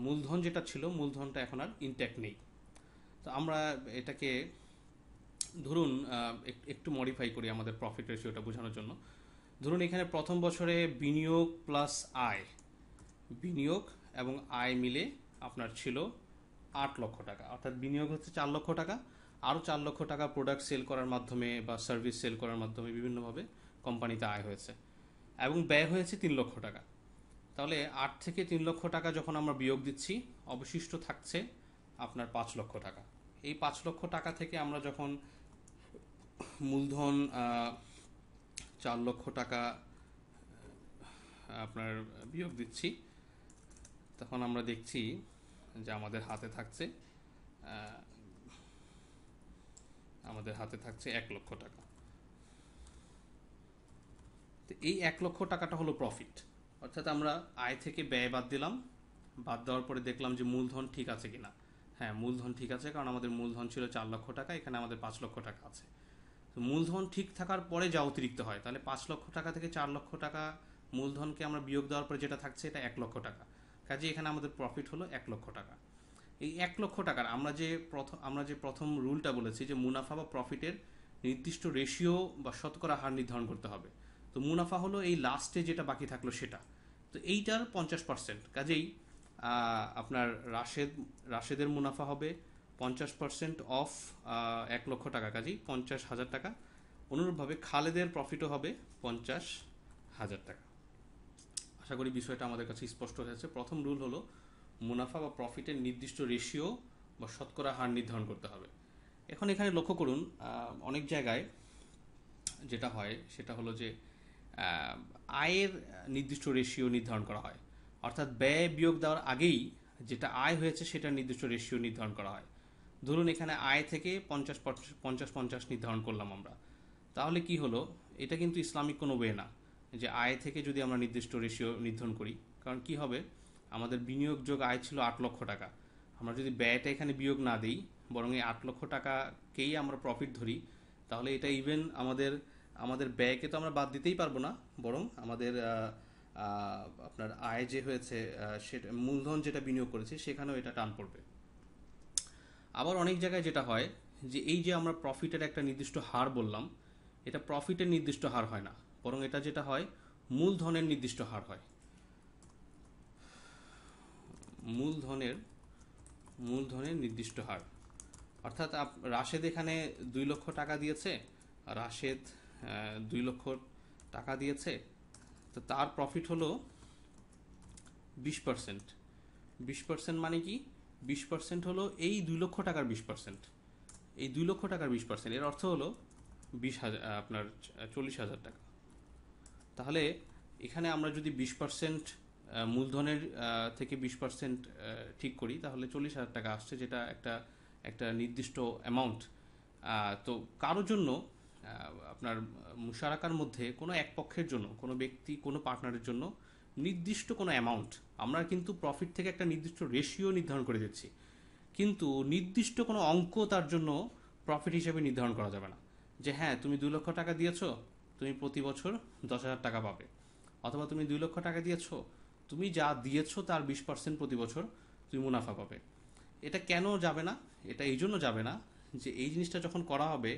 মূলধন যেটা ছিল, মূলধনটা এখন আর ইনট্যাক্ট নেই। তো আমরা এটাকে ধরুন একটু মডিফাই করি আমাদের প্রফিট রেশিওটা বোঝানোর জন্য। ধরুন এখানে প্রথম বছরে বিনিয়োগ প্লাস আয়, বিনিয়োগ এবং আয় মিলে আপনার ছিল 8 লক্ষ টাকা। অর্থাৎ বিনিয়োগ হচ্ছে 4 লক্ষ টাকা, আরও 4 লক্ষ টাকা প্রোডাক্ট সেল করার মাধ্যমে বা সার্ভিস সেল করার মাধ্যমে বিভিন্নভাবে কোম্পানিতে আয় হয়েছে, এবং ব্যয় হয়েছে 3 লক্ষ টাকা। তাহলে 8 থেকে 3 লক্ষ টাকা যখন আমরা বিয়োগ দিচ্ছি, অবশিষ্ট থাকছে আপনার 5 লক্ষ টাকা। এই 5 লক্ষ টাকা থেকে আমরা যখন মূলধন 4 লক্ষ টাকা আপনার বিয়োগ দিচ্ছি, তখন আমরা দেখছি যে আমাদের হাতে থাকছে 1 লক্ষ টাকা। তো এই 1 লক্ষ টাকাটা হলো প্রফিট। অর্থাৎ আমরা আয় থেকে ব্যয় বাদ দিলাম, বাদ দেওয়ার পরে দেখলাম যে মূলধন ঠিক আছে কিনা। হ্যাঁ, মূলধন ঠিক আছে, কারণ আমাদের মূলধন ছিল 4 লক্ষ টাকা, এখানে আমাদের 5 লক্ষ টাকা আছে। তো মূলধন ঠিক থাকার পরে যা অতিরিক্ত হয়, তাহলে 5 লক্ষ টাকা থেকে 4 লক্ষ টাকা মূলধনকে আমরা বিয়োগ দেওয়ার পরে যেটা থাকছে এটা 1 লক্ষ টাকা। কাজে এখানে আমাদের প্রফিট হলো 1 লক্ষ টাকা। এই 1 লক্ষ টাকার আমরা যে প্রথম রুলটা বলেছি যে মুনাফা বা প্রফিটের নির্দিষ্ট রেশিও বা শতকরা হার নির্ধারণ করতে হবে। তো মুনাফা হলো এই লাস্টে যেটা বাকি থাকলো সেটা, তো এইটার 50%। কাজেই আপনার রাশেদের মুনাফা হবে 50% অফ 1 লক্ষ টাকা, কাজেই 50,000 টাকা। অনুরূপভাবে খালেদের প্রফিটও হবে 50,000 টাকা। আশা করি বিষয়টা আমাদের কাছে স্পষ্ট হয়েছে। প্রথম রুল হলো মুনাফা বা প্রফিটের নির্দিষ্ট রেশিও বা শতকরা হার নির্ধারণ করতে হবে। এখন এখানে লক্ষ্য করুন, অনেক জায়গায় যেটা হয় সেটা হলো যে আয়ের নির্দিষ্ট রেশিও নির্ধারণ করা হয়, অর্থাৎ ব্যয় বিয়োগ দেওয়ার আগেই যেটা আয় হয়েছে সেটার নির্দিষ্ট রেশিও নির্ধারণ করা হয়। ধরুন এখানে আয় থেকে 50-50 নির্ধারণ করলাম আমরা, তাহলে কি হলো, এটা কিন্তু ইসলামিক কোনো ওয়ে না যে আয় থেকে যদি আমরা নির্দিষ্ট রেশিও নির্ধারণ করি। কারণ কি হবে, আমাদের বিনিয়োগ যোগ আয় ছিল 8 লক্ষ টাকা, আমরা যদি ব্যয়টা এখানে বিয়োগ না দিই বরং এই 8 লক্ষ টাকাকেই আমরা প্রফিট ধরি, তাহলে এটা ইভেন আমাদের ব্যয়কে তো আমরা বাদ দিতেই পারবো না, বরং আমাদের আপনার আয় যে হয়েছে সেটা, মূলধন যেটা বিনিয়োগ করেছে সেখানেও এটা টান পড়বে। আবার অনেক জায়গায় যেটা হয় যে এই যে আমরা প্রফিটের একটা নির্দিষ্ট হার বললাম, এটা প্রফিটের নির্দিষ্ট হার হয় না, বরং এটা যেটা হয় মূলধনের নির্দিষ্ট হার হয়। মূলধনের মূলধনের নির্দিষ্ট হার, অর্থাৎ রাশেদ এখানে 2 লক্ষ টাকা দিয়েছে, রাশেদ 2 লক্ষ টাকা দিয়েছে, তো তার প্রফিট হলো 20%। 20% মানে কি? 20% হলো এই 2 লক্ষ টাকার 20%। এই 2 লক্ষ টাকার 20%, এর অর্থ হলো 20,000, আপনার 40,000 টাকা। তাহলে এখানে আমরা যদি 20% মূলধনের থেকে 20% ঠিক করি, তাহলে 40,000 টাকা আসছে, যেটা একটা একটা নির্দিষ্ট অ্যামাউন্ট। তো কারোর জন্য আপনার মুশারাকার মধ্যে কোনো এক পক্ষের জন্য, কোনো ব্যক্তি, কোনো পার্টনারের জন্য নির্দিষ্ট কোনো অ্যামাউন্ট, আমরা কিন্তু প্রফিট থেকে একটা নির্দিষ্ট রেশিও নির্ধারণ করে দিচ্ছি, কিন্তু নির্দিষ্ট কোনো অঙ্ক তার জন্য প্রফিট হিসেবে নির্ধারণ করা যাবে না। যে হ্যাঁ, তুমি 2 লক্ষ টাকা দিয়েছো, তুমি প্রতি বছর 10,000 টাকা পাবে, অথবা তুমি 2 লক্ষ টাকা দিয়েছো, তুমি যা দিয়েছো তার 20% প্রতি বছর তুমি মুনাফা পাবে। এটা কেন যাবে না? এটা এই জন্য যাবে না যে এই জিনিসটা যখন করা হবে,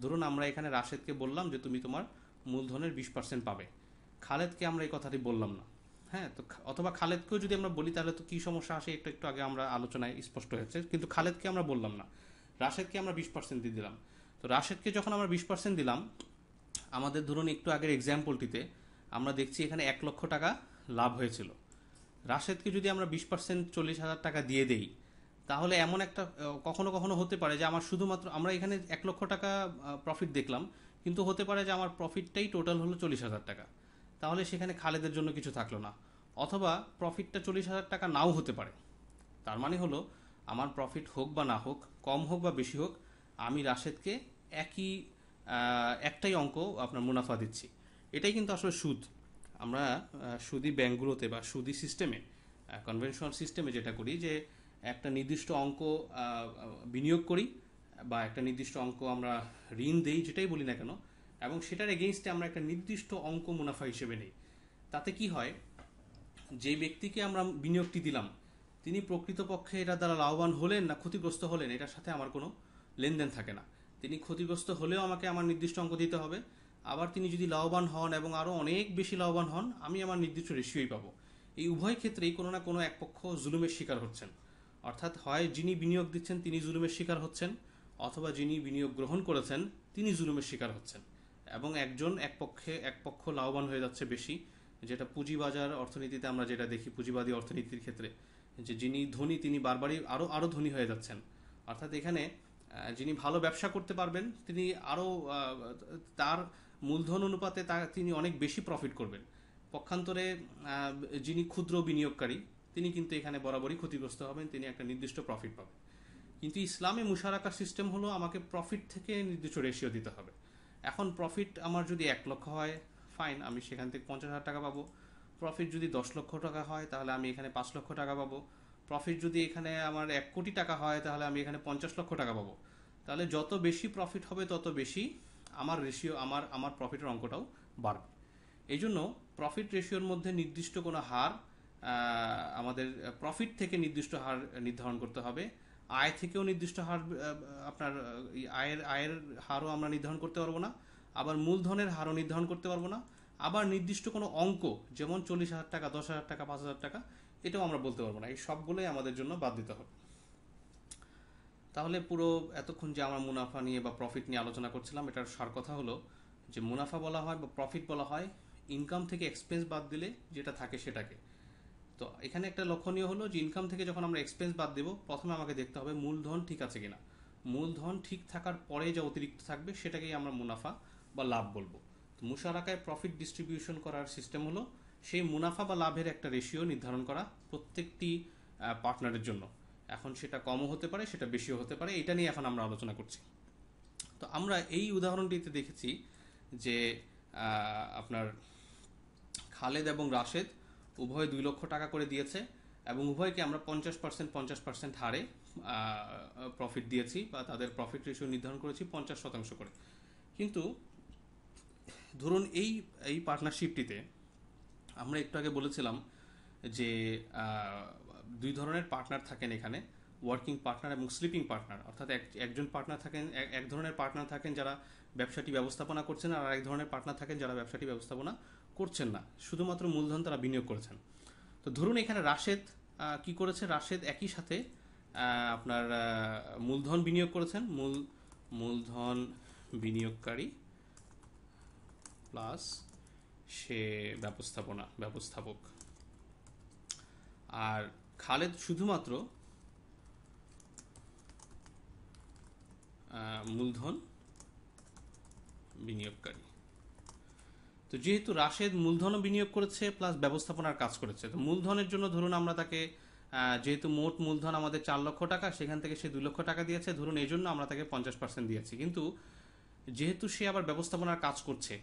ধরুন আমরা এখানে রাশেদকে বললাম যে তুমি তোমার মূলধনের 20% পাবে, খালেদকে আমরা এই কথাটি বললাম না। হ্যাঁ, তো অথবা খালেদকেও যদি আমরা বলি তাহলে তো কী সমস্যা আসে, একটু একটু আগে আমরা আলোচনায় স্পষ্ট হয়েছে, কিন্তু খালেদকে আমরা বললাম না, রাশেদকে আমরা 20% দিয়ে দিলাম। তো রাশেদকে যখন আমরা 20% দিলাম, আমাদের ধরুন একটু আগের এক্সাম্পলটিতে আমরা দেখছি এখানে 1 লক্ষ টাকা লাভ হয়েছিল। রাশেদকে যদি আমরা 20% 40,000 টাকা দিয়ে দেই, তাহলে এমন একটা কখনো কখনো হতে পারে যে আমার শুধুমাত্র, আমরা এখানে 1 লক্ষ টাকা প্রফিট দেখলাম, কিন্তু হতে পারে যে আমার প্রফিটটাই টোটাল হলো 40,000 টাকা, তাহলে সেখানে খালেদের জন্য কিছু থাকলো না। অথবা প্রফিটটা 40,000 টাকা নাও হতে পারে, তার মানে হলো আমার প্রফিট হোক বা না হোক, কম হোক বা বেশি হোক, আমি রাশেদকে একই একটাই অঙ্ক আপনার মুনাফা দিচ্ছি। এটাই কিন্তু আসলে সুদ। আমরা সুদি ব্যাংকগুলোতে বা সুদি সিস্টেমে, কনভেনশনাল সিস্টেমে যেটা করি, যে একটা নির্দিষ্ট অঙ্ক বিনিয়োগ করি, বা একটা নির্দিষ্ট অঙ্ক আমরা ঋণ দেই, যেটাই বলি না কেন, এবং সেটার এগেইনস্টে আমরা একটা নির্দিষ্ট অঙ্ক মুনাফা হিসেবে নেই। তাতে কি হয়, যে ব্যক্তিকে আমরা বিনিয়োগটি দিলাম, তিনি প্রকৃতপক্ষে এটা দ্বারা লাভবান হলেন না ক্ষতিগ্রস্ত হলেন, এটার সাথে আমার কোনো লেনদেন থাকে না। তিনি ক্ষতিগ্রস্ত হলেও আমাকে আমার নির্দিষ্ট অঙ্ক দিতে হবে, আবার তিনি যদি লাভবান হন এবং আরও অনেক বেশি লাভবান হন, আমি আমার নির্দিষ্ট রেশিওই পাবো। এই উভয় ক্ষেত্রেই কোনো না কোনো এক পক্ষ জুলুমের শিকার হচ্ছেন। অর্থাৎ হয় যিনি বিনিয়োগ দিচ্ছেন তিনি জুলুমের শিকার হচ্ছেন, অথবা যিনি বিনিয়োগ গ্রহণ করেছেন তিনি জুলুমের শিকার হচ্ছেন, এবং এক পক্ষ লাভবান হয়ে যাচ্ছে বেশি, যেটা পুঁজিবাজার অর্থনীতিতে আমরা যেটা দেখি, পুঁজিবাদী অর্থনীতির ক্ষেত্রে, যে যিনি ধনী তিনি বারবারই আরও আরও ধনী হয়ে যাচ্ছেন। অর্থাৎ এখানে যিনি ভালো ব্যবসা করতে পারবেন তিনি আরও তার মূলধন অনুপাতে তিনি অনেক বেশি প্রফিট করবেন। পক্ষান্তরে যিনি ক্ষুদ্র বিনিয়োগকারী তিনি কিন্তু এখানে বরাবরই ক্ষতিগ্রস্ত হবেন, তিনি একটা নির্দিষ্ট প্রফিট পাবেন। কিন্তু ইসলামে মুশারাকা সিস্টেম হলো আমাকে প্রফিট থেকে নির্দিষ্ট রেশিও দিতে হবে। এখন প্রফিট আমার যদি 1 লক্ষ হয়, ফাইন, আমি সেখান থেকে 50,000 টাকা পাবো। প্রফিট যদি 10 লক্ষ টাকা হয়, তাহলে আমি এখানে 5 লক্ষ টাকা পাবো। প্রফিট যদি এখানে আমার 1 কোটি টাকা হয়, তাহলে আমি এখানে 50 লক্ষ টাকা পাবো। তাহলে যত বেশি প্রফিট হবে তত বেশি আমার রেশিও, আমার প্রফিটের অঙ্কটাও বাড়বে। এই জন্য প্রফিট রেশিওর মধ্যে নির্দিষ্ট কোনো হার, আমাদের প্রফিট থেকে নির্দিষ্ট হার নির্ধারণ করতে হবে, আয় থেকেও নির্দিষ্ট হার, আপনার আয়ের হারও আমরা নির্ধারণ করতে পারবো না, আবার মূলধনের হারও নির্ধারণ করতে পারবো না, আবার নির্দিষ্ট কোনো অঙ্ক যেমন 40,000 টাকা, 10,000 টাকা, 5,000 টাকা, এটাও আমরা বলতে পারবো না। এই সবগুলোই আমাদের জন্য বাদ দিতে হবে। তাহলে পুরো এতক্ষণ যে আমরা মুনাফা নিয়ে বা প্রফিট নিয়ে আলোচনা করছিলাম, এটার সার কথা হলো যে মুনাফা বলা হয় বা প্রফিট বলা হয় ইনকাম থেকে এক্সপেন্স বাদ দিলে যেটা থাকে সেটাকে। তো এখানে একটা লক্ষণীয় হলো যে ইনকাম থেকে যখন আমরা এক্সপেন্স বাদ দেব, প্রথমে আমাকে দেখতে হবে মূলধন ঠিক আছে কিনা। মূলধন ঠিক থাকার পরে যা অতিরিক্ত থাকবে সেটাকেই আমরা মুনাফা বা লাভ বলবো। তো মুশারাকায় প্রফিট ডিস্ট্রিবিউশন করার সিস্টেম হলো সেই মুনাফা বা লাভের একটা রেশিও নির্ধারণ করা প্রত্যেকটি পার্টনারের জন্য। এখন সেটা কমও হতে পারে, সেটা বেশিও হতে পারে, এটা নিয়ে এখন আমরা আলোচনা করছি। তো আমরা এই উদাহরণটিতে দেখেছি যে আপনার খালেদ এবং রাশেদ উভয় 2 লক্ষ টাকা করে দিয়েছে, এবং উভয়কে আমরা 50% হারে প্রফিট দিয়েছি, বা তাদের প্রফিট রেশিও নির্ধারণ করেছি 50% করে। কিন্তু ধরুন এই পার্টনারশিপটিতে আমরা একটু আগে বলেছিলাম যে দুই ধরনের পার্টনার থাকেন এখানে, ওয়ার্কিং পার্টনার এবং স্লিপিং পার্টনার। অর্থাৎ একজন পার্টনার থাকেন, এক ধরনের পার্টনার থাকেন যারা ব্যবসাটি ব্যবস্থাপনা করছেন, আর এক ধরনের পার্টনার থাকেন যারা ব্যবসাটি ব্যবস্থাপনা করছেন না, শুধুমাত্র মূলধন তারা বিনিয়োগ করেছেন। তো ধরুন এখানে রাশেদ কি করেছে, রাশেদ একই সাথে আপনার মূলধন বিনিয়োগ করেছেন, মূলধন বিনিয়োগকারী প্লাস সে ব্যবস্থাপক। আর খালেদ শুধুমাত্র মূলধন বিনিয়োগকারী। তো যেহেতু রাশেদ মূলধনও বিনিয়োগ করেছে প্লাস ব্যবস্থাপনার কাজ করেছে, তো মূলধনের জন্য ধরুন আমরা তাকে যেহেতু মোট মূলধন আমাদের 4 লক্ষ টাকা, সেখান থেকে সে 2 লক্ষ টাকা দিয়েছে, ধরুন এই জন্য আমরা তাকে 50% দিয়েছি। কিন্তু যেহেতু সে আবার ব্যবস্থাপনার কাজ করছে,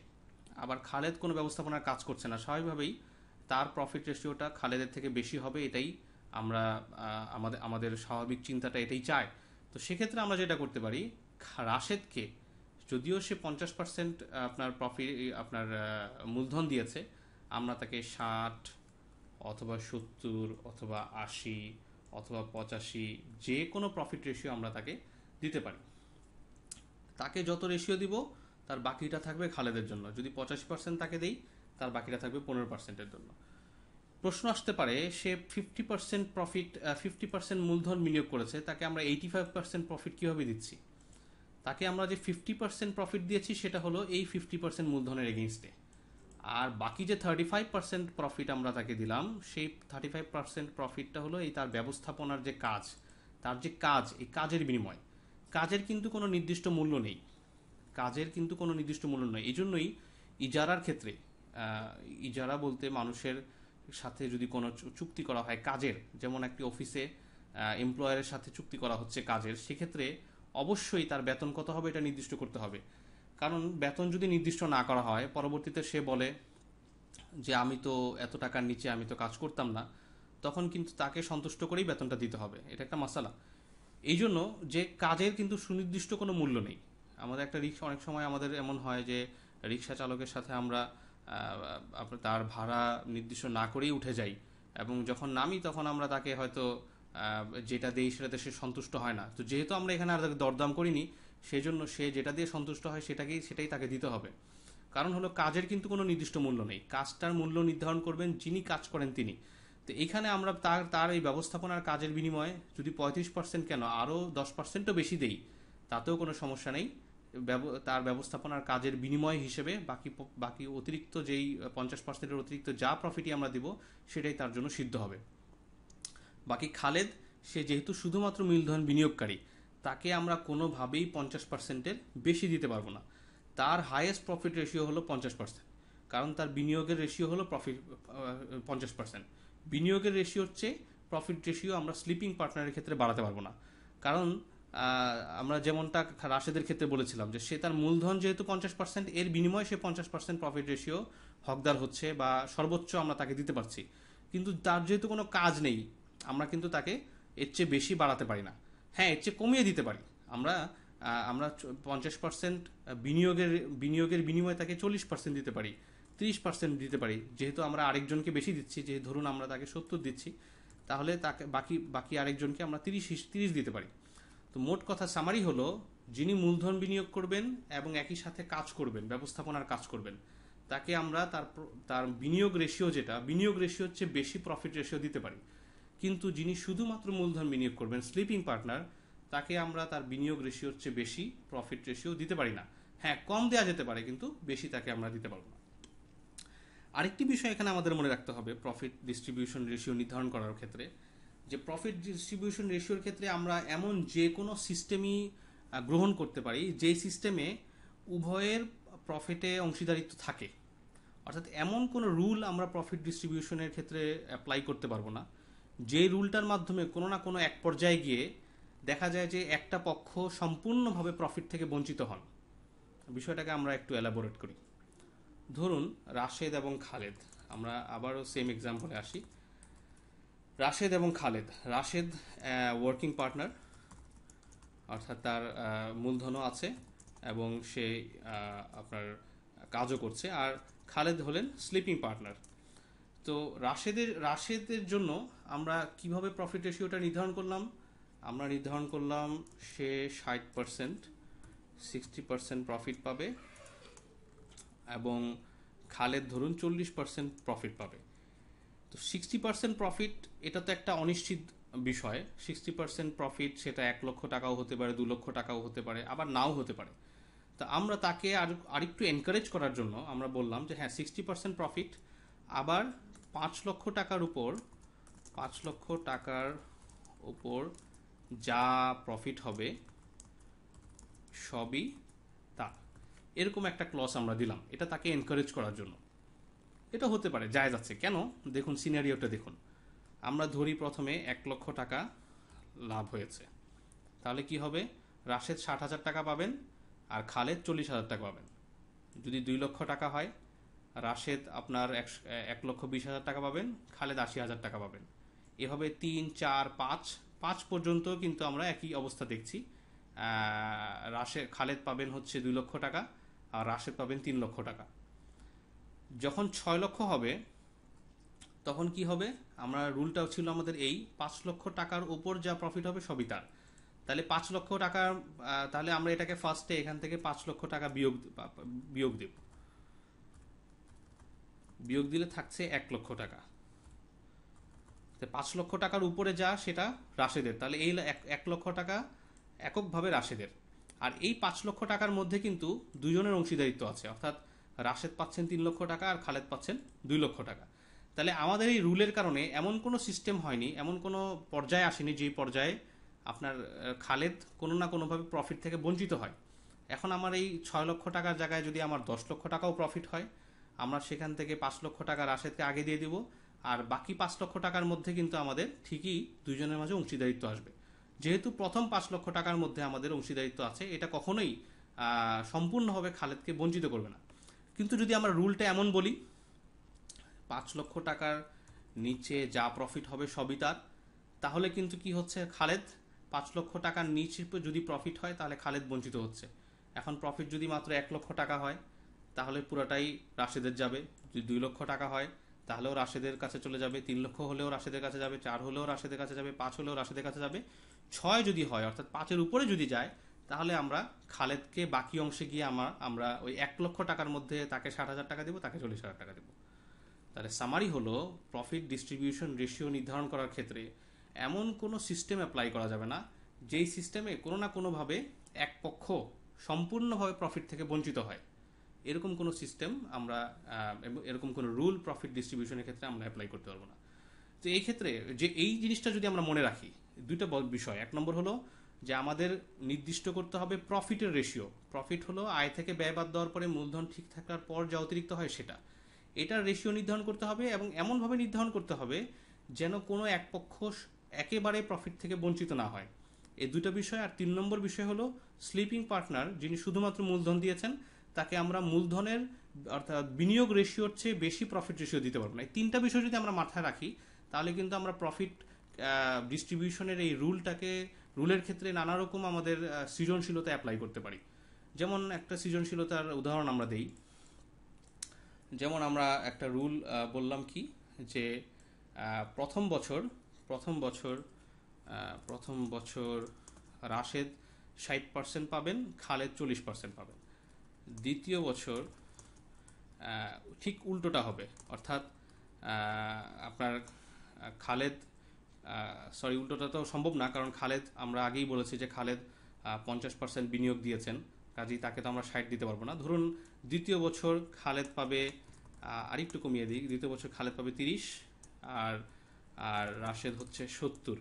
আবার খালেদ কোনো ব্যবস্থাপনার কাজ করছে না, স্বাভাবিকভাবেই তার প্রফিট রেশিওটা খালেদের থেকে বেশি হবে, এটাই আমরা আমাদের স্বাভাবিক চিন্তাটা এটাই চায়। তো সেক্ষেত্রে আমরা যেটা করতে পারি, রাশেদকে যদিও সে 50% আপনার প্রফিট আপনার মূলধন দিয়েছে, আমরা তাকে 60 অথবা 70 অথবা 80 অথবা 85 যে কোনো প্রফিট রেশিও আমরা তাকে দিতে পারি। তাকে যত রেশিও দিব তার বাকিটা থাকবে খালেদের জন্য। যদি 85% তাকে দেই, তার বাকিটা থাকবে 15%-এর জন্য। প্রশ্ন আসতে পারে, সে 50% প্রফিট 50% মূলধন বিনিয়োগ করেছে, তাকে আমরা 85% প্রফিট কীভাবে দিচ্ছি? তাকে আমরা যে 50% প্রফিট দিয়েছি সেটা হলো এই 50% মূলধনের এগেইনস্টে, আর বাকি যে 35% প্রফিট আমরা তাকে দিলাম, সেই 35% প্রফিটটা হলো এই তার ব্যবস্থাপনার যে কাজ, তার যে কাজ, এই কাজের বিনিময়। কাজের কিন্তু কোনো নির্দিষ্ট মূল্য নেই, এই জন্যই ইজারার ক্ষেত্রে, ইজারা বলতে মানুষের সাথে যদি কোনো চুক্তি করা হয় কাজের, যেমন একটি অফিসে এমপ্লয়ারের সাথে চুক্তি করা হচ্ছে কাজের, সেক্ষেত্রে অবশ্যই তার বেতন কত হবে এটা নির্দিষ্ট করতে হবে। কারণ বেতন যদি নির্দিষ্ট না করা হয়, পরবর্তীতে সে বলে যে আমি তো এত টাকার নিচে আমি তো কাজ করতাম না, তখন কিন্তু তাকে সন্তুষ্ট করেই বেতনটা দিতে হবে, এটা একটা মাসালা। এই জন্য যে কাজের কিন্তু সুনির্দিষ্ট কোনো মূল্য নেই। আমাদের একটা রিক্সা, অনেক সময় আমাদের এমন হয় যে রিক্সা চালকের সাথে আমরা তার ভাড়া নির্দিষ্ট না করেই উঠে যাই, এবং যখন নামি তখন আমরা তাকে হয়তো যেটা দেই সেটাতে সে সন্তুষ্ট হয় না। তো যেহেতু আমরা এখানে আর তাকে দরদাম করিনি, সেই জন্য সে যেটা দিয়ে সন্তুষ্ট হয় সেটাই তাকে দিতে হবে। কারণ হলো কাজের কিন্তু কোনো নির্দিষ্ট মূল্য নেই, কাজটার মূল্য নির্ধারণ করবেন যিনি কাজ করেন তিনি। তো এখানে আমরা তার এই ব্যবস্থাপনার কাজের বিনিময়ে যদি 35% কেন আরও 10%ও বেশি দেই, তাতেও কোনো সমস্যা নেই। তার ব্যবস্থাপনার কাজের বিনিময় হিসেবে বাকি অতিরিক্ত যেই 50%-এর অতিরিক্ত যা প্রফিটই আমরা দিব সেটাই তার জন্য সিদ্ধ হবে। বাকি খালেদ, সে যেহেতু শুধুমাত্র মূলধন বিনিয়োগকারী, তাকে আমরা কোনোভাবেই 50%-এর বেশি দিতে পারবো না। তার হাইয়েস্ট প্রফিট রেশিও হলো 50%, কারণ তার বিনিয়োগের রেশিও হলো 50%। বিনিয়োগের রেশিওর চেয়ে প্রফিট রেশিও আমরা স্লিপিং পার্টনারের ক্ষেত্রে বাড়াতে পারবো না। কারণ আমরা যেমনটা রাশেদের ক্ষেত্রে বলেছিলাম যে সে তার মূলধন যেহেতু 50%, এর বিনিময়ে সে 50% প্রফিট রেশিও হকদার হচ্ছে বা সর্বোচ্চ আমরা তাকে দিতে পারছি। কিন্তু তার যেহেতু কোনো কাজ নেই, আমরা কিন্তু তাকে এর চেয়ে বেশি বাড়াতে পারি না। হ্যাঁ, এর চেয়ে কমিয়ে দিতে পারি। আমরা আমরা 50% বিনিয়োগের বিনিময়ে তাকে 40% দিতে পারি, 30% দিতে পারি। যেহেতু আমরা আরেকজনকে বেশি দিচ্ছি, যে ধরুন আমরা তাকে 70 দিচ্ছি, তাহলে তাকে বাকি আরেকজনকে আমরা 30 দিতে পারি। তো মোট কথা সামারি হলো, যিনি মূলধন বিনিয়োগ করবেন এবং একই সাথে কাজ করবেন, ব্যবস্থাপনার কাজ করবেন, তাকে আমরা তার বিনিয়োগ রেশিওর চেয়ে বেশি প্রফিট রেশিও দিতে পারি। কিন্তু যিনি শুধুমাত্র মূলধন বিনিয়োগ করবেন, স্লিপিং পার্টনার, তাকে আমরা তার বিনিয়োগ রেশিওর চেয়ে বেশি প্রফিট রেশিও দিতে পারি না। হ্যাঁ, কম দেওয়া যেতে পারে, কিন্তু বেশি তাকে আমরা দিতে পারবো না। আরেকটি বিষয় এখানে আমাদের মনে রাখতে হবে প্রফিট ডিস্ট্রিবিউশন রেশিও নির্ধারণ করার ক্ষেত্রে, যে প্রফিট ডিস্ট্রিবিউশন রেশিওর ক্ষেত্রে আমরা এমন যে কোনো সিস্টেমই গ্রহণ করতে পারি যে সিস্টেমে উভয়ের প্রফিটে অংশীদারিত্ব থাকে। অর্থাৎ এমন কোনো রুল আমরা প্রফিট ডিস্ট্রিবিউশনের ক্ষেত্রে অ্যাপ্লাই করতে পারবো না যে রুলটার মাধ্যমে কোনো না কোনো এক পর্যায়ে গিয়ে দেখা যায় যে একটা পক্ষ সম্পূর্ণভাবে প্রফিট থেকে বঞ্চিত হন। বিষয়টাকে আমরা একটু এলাবোরেট করি। ধরুন রাশেদ এবং খালেদ, আমরা আবারও সেম এক্সাম্পলে আসি। রাশেদ এবং খালেদ, রাশেদ ওয়ার্কিং পার্টনার, অর্থাৎ তার মূলধনও আছে এবং সে আপনার কাজও করছে, আর খালেদ হলেন স্লিপিং পার্টনার। তো রাশেদের জন্য আমরা কিভাবে প্রফিট রেশিওটা নির্ধারণ করলাম? আমরা নির্ধারণ করলাম সে 60% প্রফিট পাবে এবং খালেদ ধরুন 40% প্রফিট পাবে। তো 60% প্রফিট, এটা তো একটা অনিশ্চিত বিষয়। 60% প্রফিট সেটা 1 লক্ষ টাকাও হতে পারে, 2 লক্ষ টাকাও হতে পারে, আবার নাও হতে পারে। তা আমরা তাকে আরেকটু এনকারেজ করার জন্য আমরা বললাম যে হ্যাঁ 60% প্রফিট, আবার 5 লক্ষ টাকার উপর 5 লক্ষ টাকার উপর যা প্রফিট হবে সবই তা, এরকম একটা ক্লজ আমরা দিলাম, এটা তাকে এনকারেজ করার জন্য। এটা হতে পারে, জায়েজ আছে, কেন? দেখুন সিনারিওটা দেখুন। আমরা ধরি প্রথমে 1 লক্ষ টাকা লাভ হয়েছে, তাহলে কি হবে? রাশেদ 60,000 টাকা পাবেন আর খালেদ 40,000 টাকা পাবেন। যদি 2 লক্ষ টাকা হয়, রাশেদ আপনার 1,20,000 টাকা পাবেন, খালেদ 80,000 টাকা পাবেন। এভাবে 3, 4, 5 পর্যন্ত কিন্তু আমরা একই অবস্থা দেখছি। খালেদ পাবেন হচ্ছে 2 লক্ষ টাকা আর রাশেদ পাবেন 3 লক্ষ টাকা। যখন 6 লক্ষ হবে তখন কি হবে? আমরা রুলটাও ছিল আমাদের এই 5 লক্ষ টাকার উপর যা প্রফিট হবে সবই তার। তাহলে 5 লক্ষ টাকা, তাহলে আমরা এটাকে ফার্স্টে এখান থেকে 5 লক্ষ টাকা বিয়োগ দেব। বিয়োগ দিলে থাকছে 1 লক্ষ টাকা। 5 লক্ষ টাকার উপরে যা সেটা রাশেদের, তাহলে এই 1 লক্ষ টাকা এককভাবে রাশেদের। আর এই 5 লক্ষ টাকার মধ্যে কিন্তু দুজনের অংশীদারিত্ব আছে, অর্থাৎ রাশেদ পাচ্ছেন 3 লক্ষ টাকা আর খালেদ পাচ্ছেন 2 লক্ষ টাকা। তাহলে আমাদের এই রুলের কারণে এমন কোনো সিস্টেম হয়নি, এমন কোনো পর্যায়ে আসেনি যেই পর্যায়ে আপনার খালেদ কোনো না কোনোভাবে প্রফিট থেকে বঞ্চিত হয়। এখন আমার এই 6 লক্ষ টাকার জায়গায় যদি আমার 10 লক্ষ টাকাও প্রফিট হয়, আমরা সেখান থেকে 5 লক্ষ টাকা রাশেদকে আগে দিয়ে দিব, আর বাকি 5 লক্ষ টাকার মধ্যে কিন্তু আমাদের ঠিকই দুজনের মাঝে অংশীদারিত্ব আসবে। যেহেতু প্রথম 5 লক্ষ টাকার মধ্যে আমাদের অংশীদারিত্ব আছে, এটা কখনোই সম্পূর্ণভাবে খালেদকে বঞ্চিত করবে না। কিন্তু যদি আমরা রুলটা এমন বলি, 5 লক্ষ টাকার নিচে যা প্রফিট হবে সবই তার, তাহলে কিন্তু কি হচ্ছে? খালেদ 5 লক্ষ টাকার নিচে যদি প্রফিট হয় তাহলে খালেদ বঞ্চিত হচ্ছে। এখন প্রফিট যদি মাত্র 1 লক্ষ টাকা হয় তাহলে পুরোটাই রাশেদের যাবে। যদি 2 লক্ষ টাকা হয় তাহলেও রাশেদের কাছে চলে যাবে, 3 লক্ষ হলেও রাশেদের কাছে যাবে, 4 হলেও রাশেদের কাছে যাবে, 5 হলেও রাশেদের কাছে যাবে, 6 যদি হয় অর্থাৎ 5-এর উপরে যদি যায় তাহলে আমরা খালেদকে বাকি অংশে গিয়ে আমরা ওই 1 লক্ষ টাকার মধ্যে তাকে 60,000 টাকা দেবো, তাকে 40,000 টাকা দেবো। তাহলে সামারি হলো, প্রফিট ডিস্ট্রিবিউশন রেশিও নির্ধারণ করার ক্ষেত্রে এমন কোনো সিস্টেম অ্যাপ্লাই করা যাবে না যেই সিস্টেমে কোনো না কোনোভাবে এক পক্ষ সম্পূর্ণভাবে প্রফিট থেকে বঞ্চিত হয়। এরকম কোনো সিস্টেম আমরা এরকম কোনো রুল প্রফিট ডিস্ট্রিবিউশনের ক্ষেত্রে আমরা অ্যাপ্লাই করতে পারবো না। তো এই ক্ষেত্রে যে এই জিনিসটা যদি আমরা মনে রাখি, দুইটা বিষয়। 1 নম্বর হলো যে আমাদের নির্দিষ্ট করতে হবে প্রফিটের রেশিও। প্রফিট হলো আয় থেকে ব্যয় বাদ দেওয়ার পরে মূলধন ঠিক থাকার পর যা অতিরিক্ত হয় সেটা, এটার রেশিও নির্ধারণ করতে হবে এবং এমনভাবে নির্ধারণ করতে হবে যেন কোনো এক পক্ষ একেবারে প্রফিট থেকে বঞ্চিত না হয়। এই দুটো বিষয়। আর 3 নম্বর বিষয় হলো স্লিপিং পার্টনার যিনি শুধুমাত্র মূলধন দিয়েছেন তাকে আমরা মূলধনের অর্থাৎ বিনিয়োগ রেশিওর চেয়ে বেশি প্রফিট রেশিও দিতে পারবো না। এই 3টা বিষয় যদি আমরা মাথায় রাখি তাহলে কিন্তু আমরা প্রফিট ডিস্ট্রিবিউশনের এই রুলের ক্ষেত্রে নানা রকম আমাদের সৃজনশীলতা অ্যাপ্লাই করতে পারি। যেমন একটা সৃজনশীলতার উদাহরণ আমরা দেই। যেমন আমরা একটা রুল বললাম কি, যে প্রথম বছর প্রথম বছর প্রথম বছর রাশেদ 60% পাবেন, খালেদ 40% পাবেন। দ্বিতীয় বছর ঠিক উল্টোটা হবে, অর্থাৎ আপনার খালেদ, সরি উল্টোটা তো সম্ভব না, কারণ খালেদ আমরা আগেই বলেছি যে খালেদ 50% বিনিয়োগ দিয়েছেন, কাজেই তাকে তো আমরা 60 দিতে পারবো না। ধরুন দ্বিতীয় বছর খালেদ পাবে, আরেকটু কমিয়ে দিই, দ্বিতীয় বছর খালেদ পাবে 30 আর আর রাশেদ হচ্ছে 70।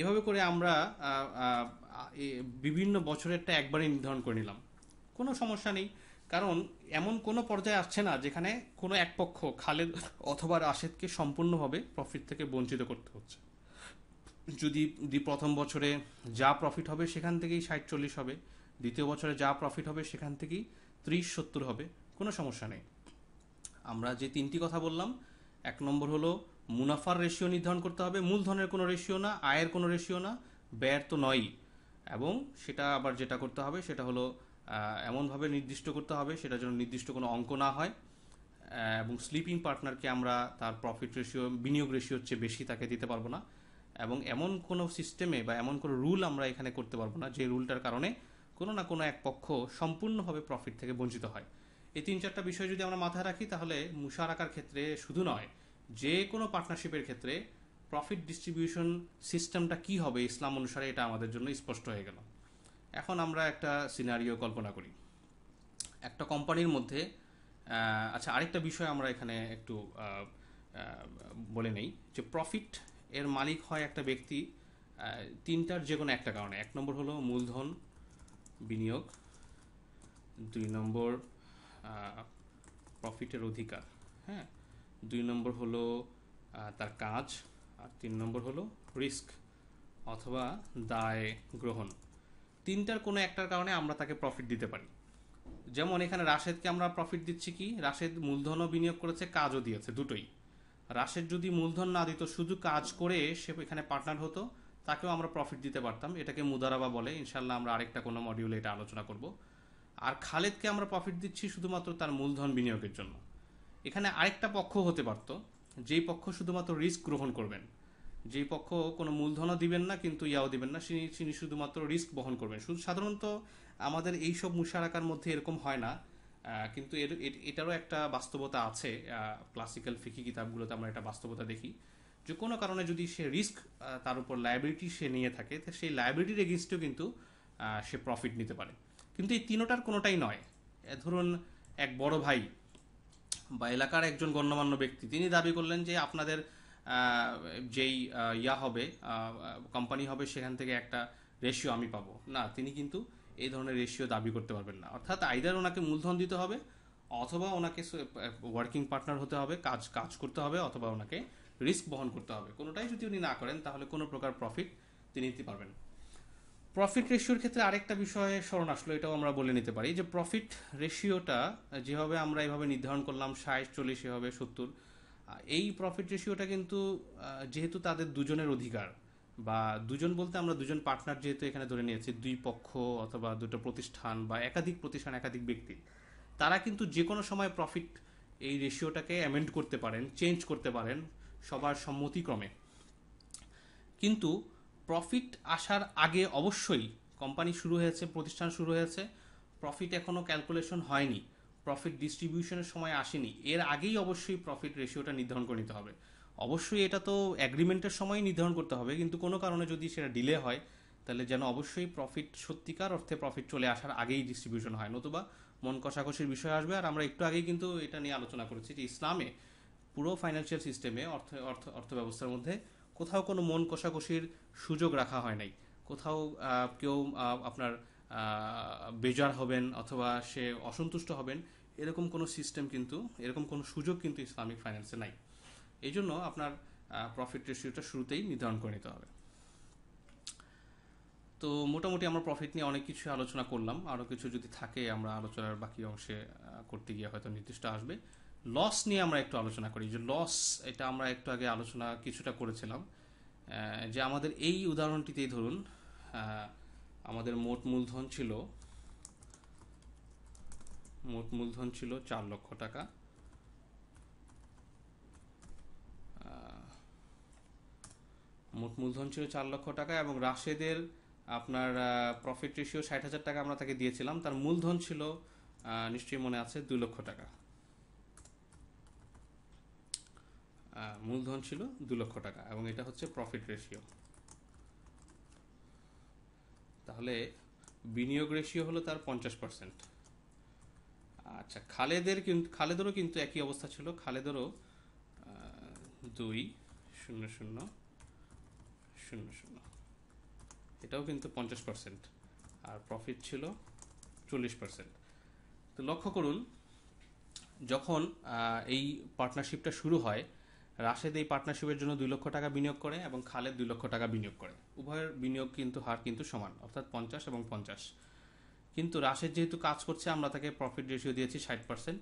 এভাবে করে আমরা বিভিন্ন বছরেরটা একবারে নির্ধারণ করে নিলাম, কোনো সমস্যা নেই। কারণ এমন কোনো পর্যায়ে আসছে না যেখানে কোনো এক পক্ষ খালেদ অথবা রাশেদকে সম্পূর্ণভাবে প্রফিট থেকে বঞ্চিত করতে হচ্ছে। যদি প্রথম বছরে যা প্রফিট হবে সেখান থেকেই 60-40 হবে, দ্বিতীয় বছরে যা প্রফিট হবে সেখান থেকেই 30-70 হবে, কোনো সমস্যা নেই। আমরা যে 3টি কথা বললাম, 1 নম্বর হলো মুনাফার রেশিও নির্ধারণ করতে হবে, মূলধনের কোনো রেশিও না, আয়ের কোনো রেশিও না, ব্যয়ের তো নয়ই। এবং সেটা আবার যেটা করতে হবে সেটা হলো এমনভাবে নির্দিষ্ট করতে হবে সেটা যেন নির্দিষ্ট কোনো অঙ্ক না হয়, এবং স্লিপিং পার্টনারকে আমরা তার প্রফিট রেশিও বিনিয়োগ রেশিওর চেয়ে বেশি তাকে দিতে পারবো না, এবং এমন কোনো সিস্টেমে বা এমন কোনো রুল আমরা এখানে করতে পারবো না যে রুলটার কারণে কোনো না কোনো এক পক্ষ সম্পূর্ণভাবে প্রফিট থেকে বঞ্চিত হয়। এই 3-4টা বিষয় যদি আমরা মাথায় রাখি তাহলে মুশারাকার ক্ষেত্রে শুধু নয়, যে কোনো পার্টনারশিপের ক্ষেত্রে প্রফিট ডিস্ট্রিবিউশন সিস্টেমটা কি হবে ইসলাম অনুসারে এটা আমাদের জন্য স্পষ্ট হয়ে গেল। এখন আমরা একটা সিনারিও কল্পনা করি। একটা কোম্পানির মধ্যে আচ্ছা, আরেকটা বিষয় আমরা এখানে একটু বলে নেই যে প্রফিট এর মালিক হয় একটা ব্যক্তি তিনটার যে কোনো একটা কারণে। 1 নম্বর হলো মূলধন বিনিয়োগ, 2 নম্বর প্রফিটের অধিকার, হ্যাঁ, 2 নম্বর হলো তার কাজ, আর 3 নম্বর হলো রিস্ক অথবা দায় গ্রহণ। তিনটার কোনো একটার কারণে আমরা তাকে প্রফিট দিতে পারি। যেমন এখানে রাশেদকে আমরা প্রফিট দিচ্ছি কি, রাশেদ মূলধনও বিনিয়োগ করেছে, কাজও দিয়েছে, দুটোই। রাশেদ যদি মূলধন না দিত, শুধু কাজ করে সে এখানে পার্টনার হতো, তাকেও আমরা প্রফিট দিতে পারতাম। এটাকে মুদারাবা বলে, ইনশাল্লাহ আমরা আরেকটা কোনো মডিউলে এটা আলোচনা করব। আর খালেদকে আমরা প্রফিট দিচ্ছি শুধুমাত্র তার মূলধন বিনিয়োগের জন্য। এখানে আরেকটা পক্ষ হতে পারত, যেই পক্ষ শুধুমাত্র রিস্ক গ্রহণ করবেন, যেই পক্ষ কোনো মূলধনও দিবেন না কিন্তু ইয়াও দিবেন না, তিনি শুধুমাত্র রিস্ক বহন করবেন। শুধু সাধারণত আমাদের এই সব মুশারাকার মধ্যে এরকম হয় না, কিন্তু এটারও একটা বাস্তবতা আছে। ক্লাসিক্যাল ফিকি কিতাবগুলোতে আমরা এটা বাস্তবতা দেখি যে কোনো কারণে যদি সে রিস্ক, তার উপর লায়াবিলিটি সে নিয়ে থাকে, তো সেই লায়াবিলিটির এগেনস্টেও কিন্তু সে প্রফিট নিতে পারে। কিন্তু এই তিনোটার কোনোটাই নয়। ধরুন এক বড় ভাই বা এলাকার একজন গণ্যমান্য ব্যক্তি তিনি দাবি করলেন যে আপনাদের যেই ইয়া হবে, কোম্পানি হবে, সেখান থেকে একটা রেশিও আমি পাবো না। তিনি কিন্তু এই ধরনের রেশিও দাবি করতে পারবেন না। অর্থাৎ আইদার ওনাকে মূলধন দিতে হবে, অথবা ওনাকে ওয়ার্কিং পার্টনার হতে হবে, কাজ করতে হবে, অথবা ওনাকে রিস্ক বহন করতে হবে। কোনোটাই যদি উনি না করেন তাহলে কোনো প্রকার প্রফিট তিনি নিতে পারবেন। প্রফিট রেশিওর ক্ষেত্রে আরেকটা বিষয়ে স্মরণ আসলো, এটাও আমরা বলে নিতে পারি যে প্রফিট রেশিওটা যেভাবে আমরা এভাবে নির্ধারণ করলাম 60-40, এভাবে 70, এই প্রফিট রেশিওটা কিন্তু যেহেতু তাদের দুজনের অধিকার, বা দুজন বলতে আমরা দুজন পার্টনার যেহেতু এখানে ধরে নিয়েছি, দুই পক্ষ অথবা দুটো প্রতিষ্ঠান বা একাধিক প্রতিষ্ঠান, একাধিক ব্যক্তি, তারা কিন্তু যে কোনো সময় প্রফিট এই রেশিওটাকে অ্যামেন্ড করতে পারেন, চেঞ্জ করতে পারেন সবার সম্মতিক্রমে। কিন্তু প্রফিট আসার আগে অবশ্যই কোম্পানি শুরু হয়েছে, প্রতিষ্ঠান শুরু হয়েছে, প্রফিট এখনও ক্যালকুলেশন হয়নি, প্রফিট ডিস্ট্রিবিউশনের সময় আসেনি, এর আগেই অবশ্যই প্রফিট রেশিওটা নির্ধারণ করে নিতে হবে। অবশ্যই এটা তো অ্যাগ্রিমেন্টের সময় নির্ধারণ করতে হবে, কিন্তু কোনো কারণে যদি সেটা ডিলে হয় তাহলে যেন অবশ্যই প্রফিট, সত্যিকার অর্থে প্রফিট চলে আসার আগেই ডিস্ট্রিবিউশন হয়, নতুবা মন কষাকষির বিষয় আসবে। আর আমরা একটু আগেই কিন্তু এটা নিয়ে আলোচনা করেছি যে ইসলামে পুরো ফাইন্যান্সিয়াল সিস্টেমে, অর্থ ব্যবস্থার মধ্যে কোথাও কোনো মন কষাকষির সুযোগ রাখা হয় নাই। কোথাও কেউ আপনার বেজার হবেন অথবা সে অসন্তুষ্ট হবেন, এরকম কোনো সিস্টেম কিন্তু, এরকম কোনো সুযোগ কিন্তু ইসলামিক ফাইন্যান্সে নাই। এই জন্য আপনার প্রফিট রেশিওটা শুরুতেই নির্ধারণ করে নিতে হবে। তো মোটামুটি আমরা প্রফিট নিয়ে অনেক কিছু আলোচনা করলাম, আরও কিছু যদি থাকে আমরা আলোচনার বাকি অংশে করতে গিয়ে হয়তো নির্দিষ্ট আসবে। লস নিয়ে আমরা একটু আলোচনা করি। যে লস, এটা আমরা একটু আগে আলোচনা কিছুটা করেছিলাম, যে আমাদের এই উদাহরণটিতেই ধরুন আমাদের মোট মূলধন ছিল 4 লক্ষ টাকা। মোট মূলধন ছিল 4 লক্ষ টাকা এবং রাশেদের আপনার প্রফিট রেশিও 60,000 টাকা আমরা তাকে দিয়েছিলাম। তার মূলধন ছিল নিশ্চয়ই মনে আছে 2 লক্ষ টাকা। মূলধন ছিল 2 লক্ষ টাকা এবং এটা হচ্ছে প্রফিট রেশিও। তাহলে বিনিয়োগ রেশিও হলো তার 50%। আচ্ছা, খালেদেরও কিন্তু একই অবস্থা ছিল। খালেদেরও 2,00,00,00, এটাও কিন্তু 50%, আর প্রফিট ছিল 40%। তো লক্ষ্য করুন, যখন এই পার্টনারশিপটা শুরু হয়, রাশেদ এই পার্টনারশিপের জন্য 2 লক্ষ টাকা বিনিয়োগ করে এবং খালেদ 2 লক্ষ টাকা বিনিয়োগ করে। উভয়ের বিনিয়োগ কিন্তু হার কিন্তু সমান, অর্থাৎ 50 এবং 50। কিন্তু রাশেদ যেহেতু কাজ করছে, আমরা তাকে প্রফিট রেশিও দিয়েছি 60%,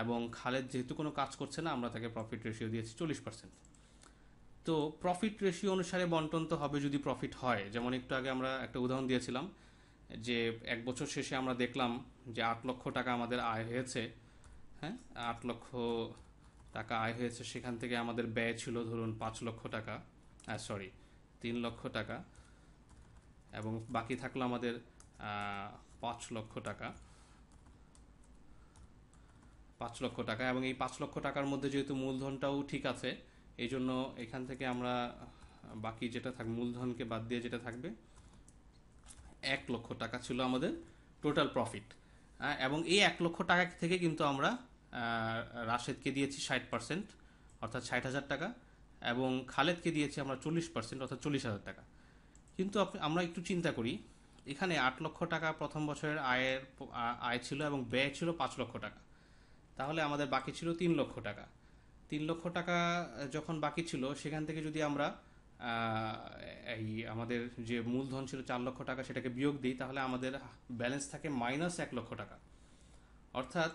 এবং খালেদ যেহেতু কোনো কাজ করছে না, আমরা তাকে প্রফিট রেশিও দিয়েছি 40%। তো প্রফিট রেশিও অনুসারে বন্টন তো হবে যদি প্রফিট হয়। যেমন একটু আগে আমরা একটা উদাহরণ দিয়েছিলাম যে 1 বছর শেষে আমরা দেখলাম যে 8 লক্ষ টাকা আমাদের আয় হয়েছে। হ্যাঁ, 8 লক্ষ টাকা আয় হয়েছে, সেখান থেকে আমাদের ব্যয় ছিল ধরুন 5 লক্ষ টাকা, 3 লক্ষ টাকা, এবং বাকি থাকলো আমাদের 5 লক্ষ টাকা। 5 লক্ষ টাকা, এবং এই 5 লক্ষ টাকার মধ্যে যেহেতু মূলধনটাও ঠিক আছে, এই জন্য এখান থেকে আমরা বাকি যেটা থাকবে, মূলধনকে বাদ দিয়ে যেটা থাকবে, 1 লক্ষ টাকা ছিল আমাদের টোটাল প্রফিট। এবং এই 1 লক্ষ টাকা থেকে কিন্তু আমরা রাশেদকে দিয়েছি 60%, অর্থাৎ 60,000 টাকা, এবং খালেদকে দিয়েছি আমরা 40%, অর্থাৎ 40,000 টাকা। কিন্তু আমরা একটু চিন্তা করি, এখানে 8 লক্ষ টাকা প্রথম বছরের আয় ছিল এবং ব্যয় ছিল 5 লক্ষ টাকা। তাহলে আমাদের বাকি ছিল 3 লক্ষ টাকা। 3 লক্ষ টাকা যখন বাকি ছিল, সেখান থেকে যদি আমরা এই আমাদের যে মূলধন ছিল 4 লক্ষ টাকা, সেটাকে বিয়োগ দিই, তাহলে আমাদের ব্যালেন্স থাকে -1 লক্ষ টাকা। অর্থাৎ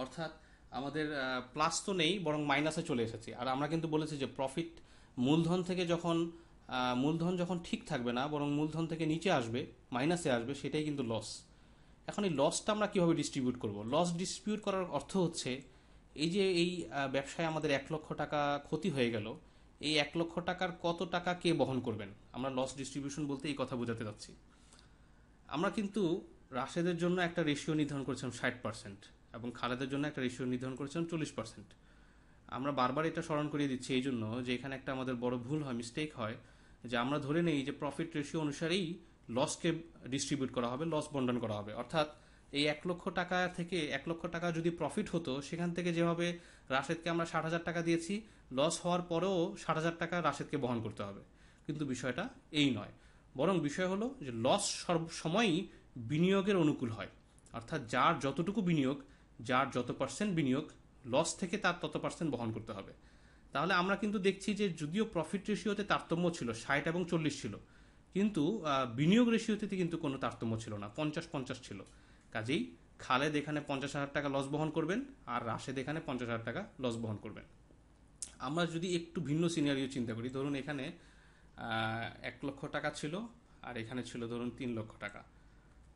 অর্থাৎ আমাদের প্লাস তো নেই, বরং মাইনাসে চলে এসেছি। আর আমরা কিন্তু বলেছি যে প্রফিট মূলধন থেকে যখন মূলধন যখন ঠিক থাকবে না, বরং মূলধন থেকে নিচে আসবে, মাইনাসে আসবে, সেটাই কিন্তু লস। এখন এই লসটা আমরা কিভাবে ডিস্ট্রিবিউট করব? লস ডিস্ট্রিবিউট করার অর্থ হচ্ছে, এই যে এই ব্যবসায় আমাদের 1 লক্ষ টাকা ক্ষতি হয়ে গেল, এই 1 লক্ষ টাকার কত টাকা কে বহন করবেন? আমরা লস ডিস্ট্রিবিউশন বলতে এই কথা বোঝাতে যাচ্ছি। আমরা কিন্তু রাশেদের জন্য একটা রেশিও নির্ধারণ করেছিলাম 60%, এবং খালেদের জন্য একটা রেশিও নির্ধারণ করেছিলাম 40%। আমরা বারবার এটা স্মরণ করিয়ে দিচ্ছি এই জন্য যে এখানে একটা আমাদের বড় ভুল হয়, মিস্টেক হয়, যে আমরা ধরে নেই যে প্রফিট রেশিও অনুসারেই লসকে ডিস্ট্রিবিউট করা হবে, লস বন্টন করা হবে। অর্থাৎ এই 1 লক্ষ টাকা থেকে 1 লক্ষ টাকা যদি প্রফিট হতো, সেখান থেকে যেভাবে রাশেদকে আমরা 60,000 টাকা দিয়েছি, লস হওয়ার পরেও 60,000 টাকা রাশেদকে বহন করতে হবে। কিন্তু বিষয়টা এই নয়, বরং বিষয় হলো যে লস সবসময়ই বিনিয়োগের অনুকূল হয়। অর্থাৎ যার যতটুকু বিনিয়োগ, যার যত পার্সেন্ট বিনিয়োগ, লস থেকে তার তত পার্সেন্ট বহন করতে হবে। তাহলে আমরা কিন্তু দেখছি যে যদিও প্রফিট রেশিওতে তারতম্য ছিল, 60 এবং 40 ছিল, কিন্তু বিনিয়োগ রেশিওতে কিন্তু কোনো তারতম্য ছিল না, 50-50 ছিল। কাজেই খালেদ এখানে 50,000 টাকা লস বহন করবেন, আর রাশেদ এখানে 50,000 টাকা লস বহন করবেন। আমরা যদি একটু ভিন্ন সিনারিও চিন্তা করি, ধরুন এখানে 1 লক্ষ টাকা ছিল, আর এখানে ছিল ধরুন 3 লক্ষ টাকা।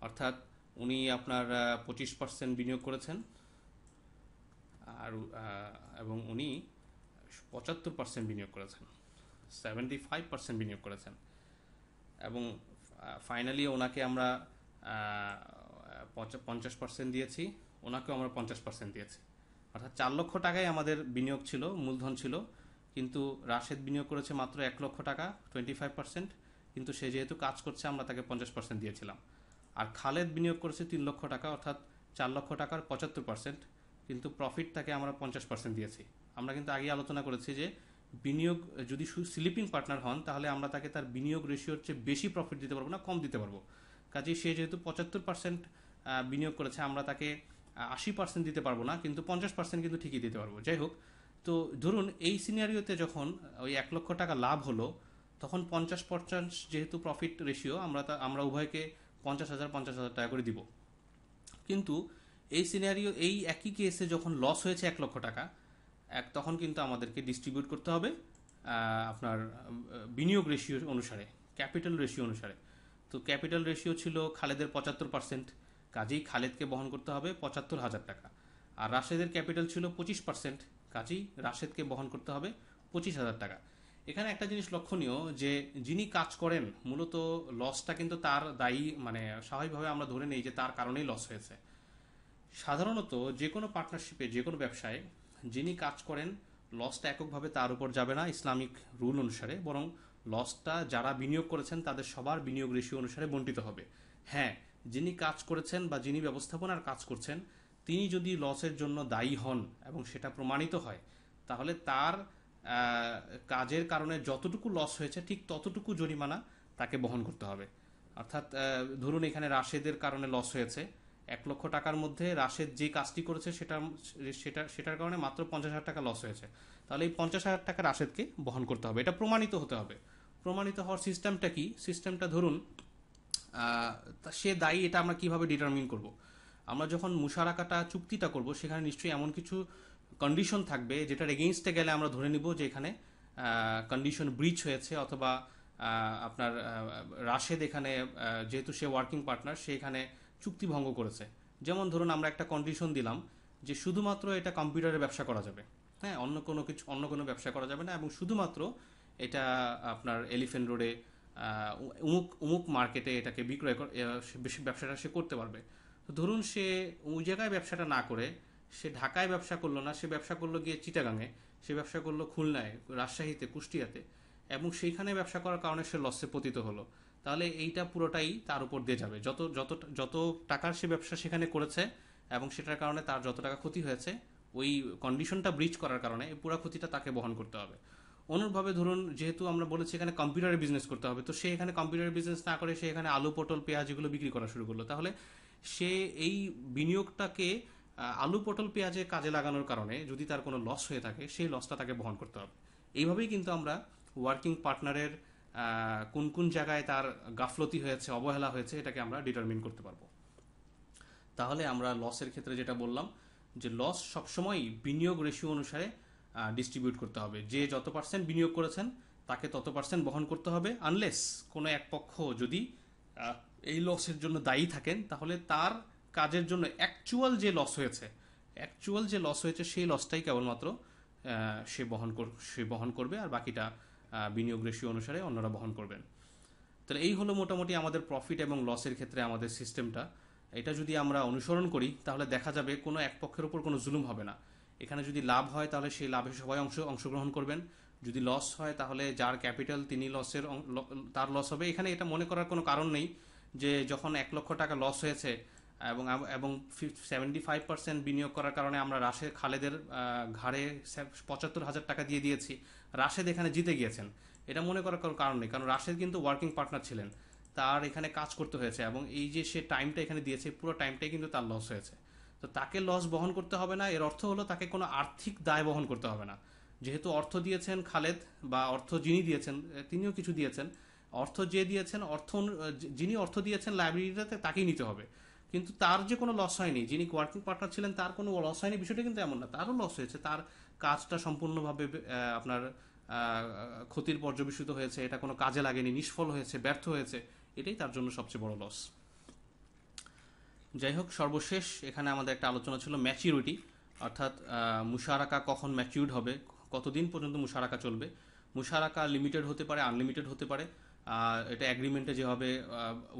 অর্থাৎ উনি আপনার 25% বিনিয়োগ করেছেন, আর এবং উনি 75% বিনিয়োগ করেছেন, 75% বিনিয়োগ করেছেন। এবং ফাইনালি ওনাকে আমরা 50% দিয়েছি, ওনাকেও আমরা 50% দিয়েছি। অর্থাৎ 4 লক্ষ টাকায় আমাদের বিনিয়োগ ছিল, মূলধন ছিল, কিন্তু রাশেদ বিনিয়োগ করেছে মাত্র 1 লক্ষ টাকা, 25%। কিন্তু সে যেহেতু কাজ করছে, আমরা তাকে 50% দিয়েছিলাম। আর খালেদ বিনিয়োগ করেছে 3 লক্ষ টাকা, অর্থাৎ 4 লক্ষ টাকার 75%, কিন্তু প্রফিট তাকে আমরা 50% দিয়েছি। আমরা কিন্তু আগে আলোচনা করেছি যে বিনিয়োগ যদি স্লিপিং পার্টনার হন, তাহলে আমরা তাকে তার বিনিয়োগ রেশিওর চেয়ে বেশি প্রফিট দিতে পারবো না, কম দিতে পারবো। কাজেই সে যেহেতু 75% বিনিয়োগ করেছে, আমরা তাকে 80% দিতে পারবো না, কিন্তু 50% কিন্তু ঠিকই দিতে পারবো। যাই হোক, তো ধরুন এই সিনারিওতে যখন ওই 1 লক্ষ টাকা লাভ হলো, তখন 50% যেহেতু প্রফিট রেশিও, আমরা উভয়কে 50,000 টাকা করে দিব। কিন্তু এই সিনারিও, এই একই কেসে যখন লস হয়েছে 1 লক্ষ টাকা, তখন কিন্তু আমাদেরকে ডিস্ট্রিবিউট করতে হবে আপনার বিনিয়োগ রেশিও অনুসারে, ক্যাপিটাল রেশিও অনুসারে। তো ক্যাপিটাল রেশিও ছিল খালেদের 75%, কাজেই খালেদকে বহন করতে হবে 75,000 টাকা। আর রাশেদের ক্যাপিটাল ছিল 25%, কাজেই রাশেদকে বহন করতে হবে 25,000 টাকা। এখানে একটা জিনিস লক্ষণীয়, যে যিনি কাজ করেন মূলত লসটা কিন্তু তার দায়ী, মানে স্বাভাবিকভাবে আমরা ধরে নেই যে তার কারণেই লস হয়েছে। সাধারণত যে কোনো পার্টনারশিপে, যে কোনো ব্যবসায় যিনি কাজ করেন, লসটা এককভাবে তার উপর যাবে না ইসলামিক রুল অনুসারে, বরং লসটা যারা বিনিয়োগ করেছেন তাদের সবার বিনিয়োগ রেশিও অনুসারে বণ্টিত হবে। হ্যাঁ, যিনি কাজ করেছেন বা যিনি ব্যবস্থাপনার কাজ করছেন, তিনি যদি লসের জন্য দায়ী হন এবং সেটা প্রমাণিত হয়, তাহলে তার কাজের কারণে যতটুকু লস হয়েছে, ঠিক ততটুকু জরিমানা তাকে বহন করতে হবে। অর্থাৎ ধরুন এখানে রাশেদের কারণে লস হয়েছে 1 লক্ষ টাকার মধ্যে, রাশেদ যে কাজটি করেছে সেটার কারণে মাত্র 50,000 টাকা লস হয়েছে। তাহলে এই 50,000 টাকা রাশেদকে বহন করতে হবে, এটা প্রমাণিত হতে হবে। প্রমাণিত হওয়ার সিস্টেমটা কি? সিস্টেমটা ধরুন সে দায়ী, এটা আমরা কিভাবে ডিটারমিন করব? আমরা যখন মুশারাকাটা চুক্তিটা করব, সেখানে নিশ্চয়ই এমন কিছু কন্ডিশন থাকবে যেটার এগেইনস্টে গেলে আমরা ধরে নিব যে এখানে কন্ডিশন ব্রিচ হয়েছে, অথবা আপনার রাশেদ এখানে যেহেতু সে ওয়ার্কিং পার্টনার, সে এখানে চুক্তি ভঙ্গ করেছে। যেমন ধরুন আমরা একটা কন্ডিশন দিলাম যে শুধুমাত্র এটা কম্পিউটারে ব্যবসা করা যাবে, হ্যাঁ, অন্য কোনো ব্যবসা করা যাবে না, এবং শুধুমাত্র এটা আপনার এলিফেন্ট রোডে উমুক মার্কেটে এটাকে বিক্রয় ব্যবসাটা সে করতে পারবে। তো ধরুন সে ওই জায়গায় ব্যবসাটা না করে সে ঢাকায় ব্যবসা করলো না, সে ব্যবসা করলো গিয়ে চিটাগাঙে, সে ব্যবসা করলো খুলনায়, রাজশাহীতে, কুষ্টিয়াতে, এবং সেইখানে ব্যবসা করার কারণে সে লসে পতিত হলো। তাহলে এইটা পুরোটাই তার উপর দিয়ে যাবে। যত যত যত টাকার সে ব্যবসা সেখানে করেছে এবং সেটার কারণে তার যত টাকা ক্ষতি হয়েছে, ওই কন্ডিশনটা ব্রিচ করার কারণে এই পুরো ক্ষতিটা তাকে বহন করতে হবে। অনুরূপভাবে ধরুন, যেহেতু আমরা বলেছি এখানে কম্পিউটারের বিজনেস করতে হবে, তো সে এখানে কম্পিউটারের বিজনেস না করে সে এখানে আলু, পটল, পেঁয়াজ এগুলো বিক্রি করা শুরু করলো, তাহলে সে এই বিনিয়োগটাকে আলু, পটল, পেঁয়াজে কাজে লাগানোর কারণে যদি তার কোনো লস হয়ে থাকে, সেই লসটা তাকে বহন করতে হবে। এইভাবেই কিন্তু আমরা ওয়ার্কিং পার্টনারের কোন কোন জায়গায় তার গাফলতি হয়েছে, অবহেলা হয়েছে, এটাকে আমরা ডিটারমিন করতে পারবো। তাহলে আমরা লসের ক্ষেত্রে যেটা বললাম, যে লস সবসময় বিনিয়োগ রেশিও অনুসারে ডিস্ট্রিবিউট করতে হবে। যে যত পার্সেন্ট বিনিয়োগ করেছেন তাকে তত পার্সেন্ট বহন করতে হবে, আনলেস কোনো এক পক্ষ যদি এই লসের জন্য দায়ী থাকেন, তাহলে তার কাজের জন্য অ্যাকচুয়াল যে লস হয়েছে সেই লসটাই কেবলমাত্র সে বহন করবে, আর বাকিটা বিনিয়োগ রেশিও অনুসারে অন্যরা বহন করবেন। তাহলে এই হলো মোটামুটি আমাদের প্রফিট এবং লসের ক্ষেত্রে আমাদের সিস্টেমটা। এটা যদি আমরা অনুসরণ করি তাহলে দেখা যাবে কোনো এক পক্ষের উপর কোনো জুলুম হবে না। এখানে যদি লাভ হয় তাহলে সেই লাভে সবাই অংশগ্রহণ করবেন, যদি লস হয় তাহলে যার ক্যাপিটাল তিনি তার লস হবে। এখানে এটা মনে করার কোনো কারণ নেই যে যখন 1 লক্ষ টাকা লস হয়েছে এবং এবং 75% বিনিয়োগ করার কারণে আমরা খালেদের ঘাড়ে 75,000 টাকা দিয়ে দিয়েছি, রাশেদ এখানে জিতে গিয়েছেন। এটা মনে করার কোনো কারণ নেই, কারণ রাশেদ কিন্তু ওয়ার্কিং পার্টনার ছিলেন, তার এখানে কাজ করতে হয়েছে, এবং এই যে সে টাইমটা এখানে দিয়েছে পুরো টাইমটাই কিন্তু তার লস হয়েছে। তো তাকে লস বহন করতে হবে না, এর অর্থ হলো তাকে কোনো আর্থিক দায় বহন করতে হবে না। যেহেতু অর্থ দিয়েছেন খালেদ, বা অর্থ যিনি দিয়েছেন তিনিও কিছু দিয়েছেন, অর্থ যে দিয়েছেন, যিনি অর্থ দিয়েছেন লাইব্রেরিটাতে, তাকেই নিতে হবে। কিন্তু তার যে কোনো লস হয়নি, যিনি ওয়ার্কিং পার্টনার ছিলেন তার কোনো লস হয়নি, বিষয়টা কিন্তু এমন না, তারও লস হয়েছে, তার কাজটা সম্পূর্ণভাবে আপনার ক্ষতির পর্যবেসিত হয়েছে, এটা কোনো কাজে লাগেনি, নিষ্ফল হয়েছে, ব্যর্থ হয়েছে, এটাই তার জন্য সবচেয়ে বড় লস। যাই হোক, সর্বশেষ এখানে আমাদের একটা আলোচনা ছিল ম্যাচিউরিটি, অর্থাৎ মুশারাকা কখন ম্যাচিউরড হবে, কতদিন পর্যন্ত মুশারাকা চলবে। মুশারাকা লিমিটেড হতে পারে, আনলিমিটেড হতে পারে। এটা অ্যাগ্রিমেন্টে যেভাবে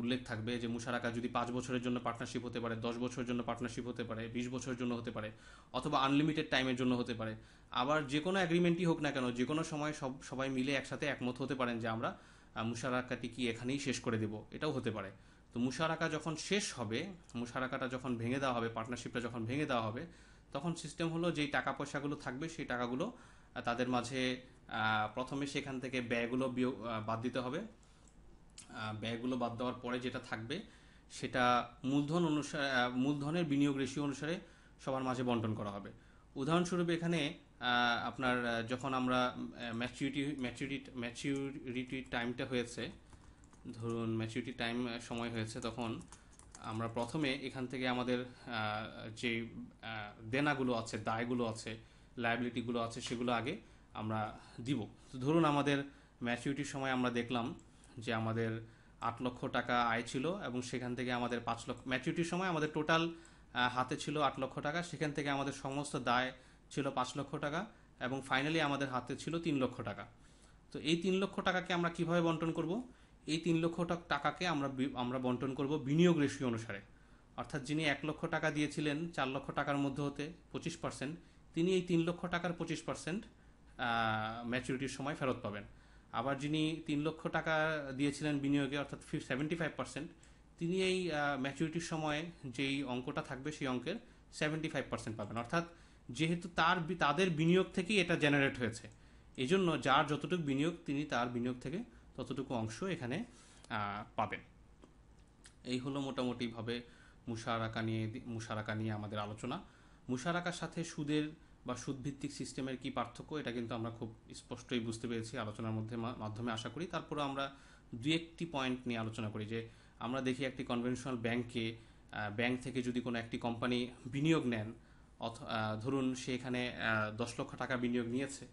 উল্লেখ থাকবে যে মুশারাকা যদি 5 বছরের জন্য পার্টনারশিপ হতে পারে, 10 বছরের জন্য পার্টনারশিপ হতে পারে, 20 বছরের জন্য হতে পারে, অথবা আনলিমিটেড টাইমের জন্য হতে পারে। আবার যে কোনো অ্যাগ্রিমেন্টই হোক না কেন, যে কোনো সময় সবাই মিলে একসাথে একমত হতে পারেন যে আমরা মুশারাকাটি কি এখানেই শেষ করে দেব, এটাও হতে পারে। তো মুশারাকা যখন শেষ হবে, মুশারাকাটা যখন ভেঙে দেওয়া হবে, পার্টনারশিপটা যখন ভেঙে দেওয়া হবে, তখন সিস্টেম হলো যেই টাকা পয়সাগুলো থাকবে সেই টাকাগুলো তাদের মাঝে প্রথমে সেখান থেকে ব্যয়গুলো বাদ দিতে হবে। ব্যয়গুলো বাদ দেওয়ার পরে যেটা থাকবে সেটা মূলধনের বিনিয়োগ রেশিও অনুসারে সবার মাঝে বন্টন করা হবে। উদাহরণস্বরূপ এখানে আপনার যখন আমরা ম্যাচিউরিটি টাইমটা হয়েছে, ধরুন ম্যাচুরিটি টাইম সময় হয়েছে, তখন আমরা প্রথমে এখান থেকে আমাদের যে দেনাগুলো আছে, দায়গুলো আছে, লায়াবিলিটিগুলো আছে, সেগুলো আগে আমরা দিব। তো ধরুন আমাদের ম্যাচুরিটির সময় আমরা দেখলাম যে আমাদের 8 লক্ষ টাকা আয় ছিল, এবং সেখান থেকে আমাদের 5 লক্ষ, ম্যাচুরিটির সময় আমাদের টোটাল হাতে ছিল 8 লক্ষ টাকা, সেখান থেকে আমাদের সমস্ত দায় ছিল 5 লক্ষ টাকা, এবং ফাইনালি আমাদের হাতে ছিল 3 লক্ষ টাকা। তো এই 3 লক্ষ টাকাকে আমরা কিভাবে বন্টন করব? এই 3 লক্ষ টাকাকে আমরা বন্টন করব বিনিয়োগ রেশিও অনুসারে। অর্থাৎ যিনি 1 লক্ষ টাকা দিয়েছিলেন 4 লক্ষ টাকার মধ্যে হতে 25%, তিনি এই 3 লক্ষ টাকার 25% ম্যাচুরিটির সময় ফেরত পাবেন। আবার যিনি 3 লক্ষ টাকা দিয়েছিলেন বিনিয়োগে, অর্থাৎ 75%, তিনি এই ম্যাচুরিটির সময় যেই অঙ্কটা থাকবে সেই অঙ্কের 75% পাবেন। অর্থাৎ যেহেতু তাদের বিনিয়োগ থেকেই এটা জেনারেট হয়েছে, এই জন্য যার যতটুকু বিনিয়োগ তিনি তার বিনিয়োগ থেকে ততটুকু অংশ এখানে পাবেন। এই হলো মোটামুটিভাবে মুশারাকা নিয়ে আমাদের আলোচনা। মুশারাকার সাথে সুদের বা সুদভিত্তিক সিস্টেমের কি পার্থক্য, এটা কিন্তু আমরা খুব স্পষ্টই বুঝতে পেরেছি আলোচনার মাধ্যমে আশা করি। তারপরে আমরা একটি পয়েন্ট নিয়ে আলোচনা করি, যে আমরা দেখি একটি কনভেনশনাল ব্যাংক থেকে যদি কোনো একটি কোম্পানি বিনিয়োগ নেন, ধরুন সে এখানে 10 লক্ষ টাকা বিনিয়োগ নিয়েছে,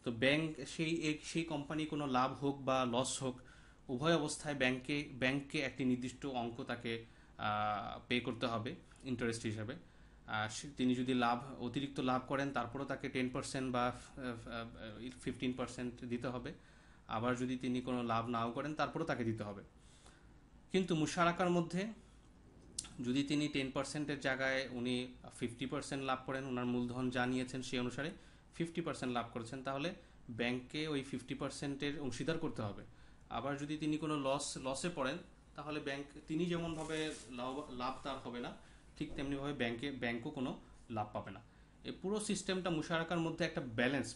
তো সেই কোম্পানি কোনো লাভ হোক বা লস হোক, উভয় অবস্থায় ব্যাংকে একটি নির্দিষ্ট অঙ্ক তাকে পে করতে হবে ইন্টারেস্ট হিসাবে। তিনি যদি অতিরিক্ত লাভ করেন তারপরেও তাকে 10% বা 15% দিতে হবে। আবার যদি তিনি কোনো লাভ নাও করেন তারপরেও তাকে দিতে হবে। কিন্তু মুশারাকার মধ্যে যদি তিনি 10%-এর জায়গায় উনি 50% লাভ করেন, ওনার মূলধন যা নিয়েছেন সেই অনুসারে 50% লাভ করেছেন, তাহলে ব্যাংককে ওই 50%-এর অংশীদার করতে হবে। আবার যদি তিনি কোনো লসে পড়েন, তাহলে তিনি যেমনভাবে লাভ তার হবে না, ঠিক তেমনিভাবে ব্যাংকও কোনো লাভ পাবে না। এই পুরো সিস্টেমটা মুশারাকার মধ্যে একটা ব্যালেন্স,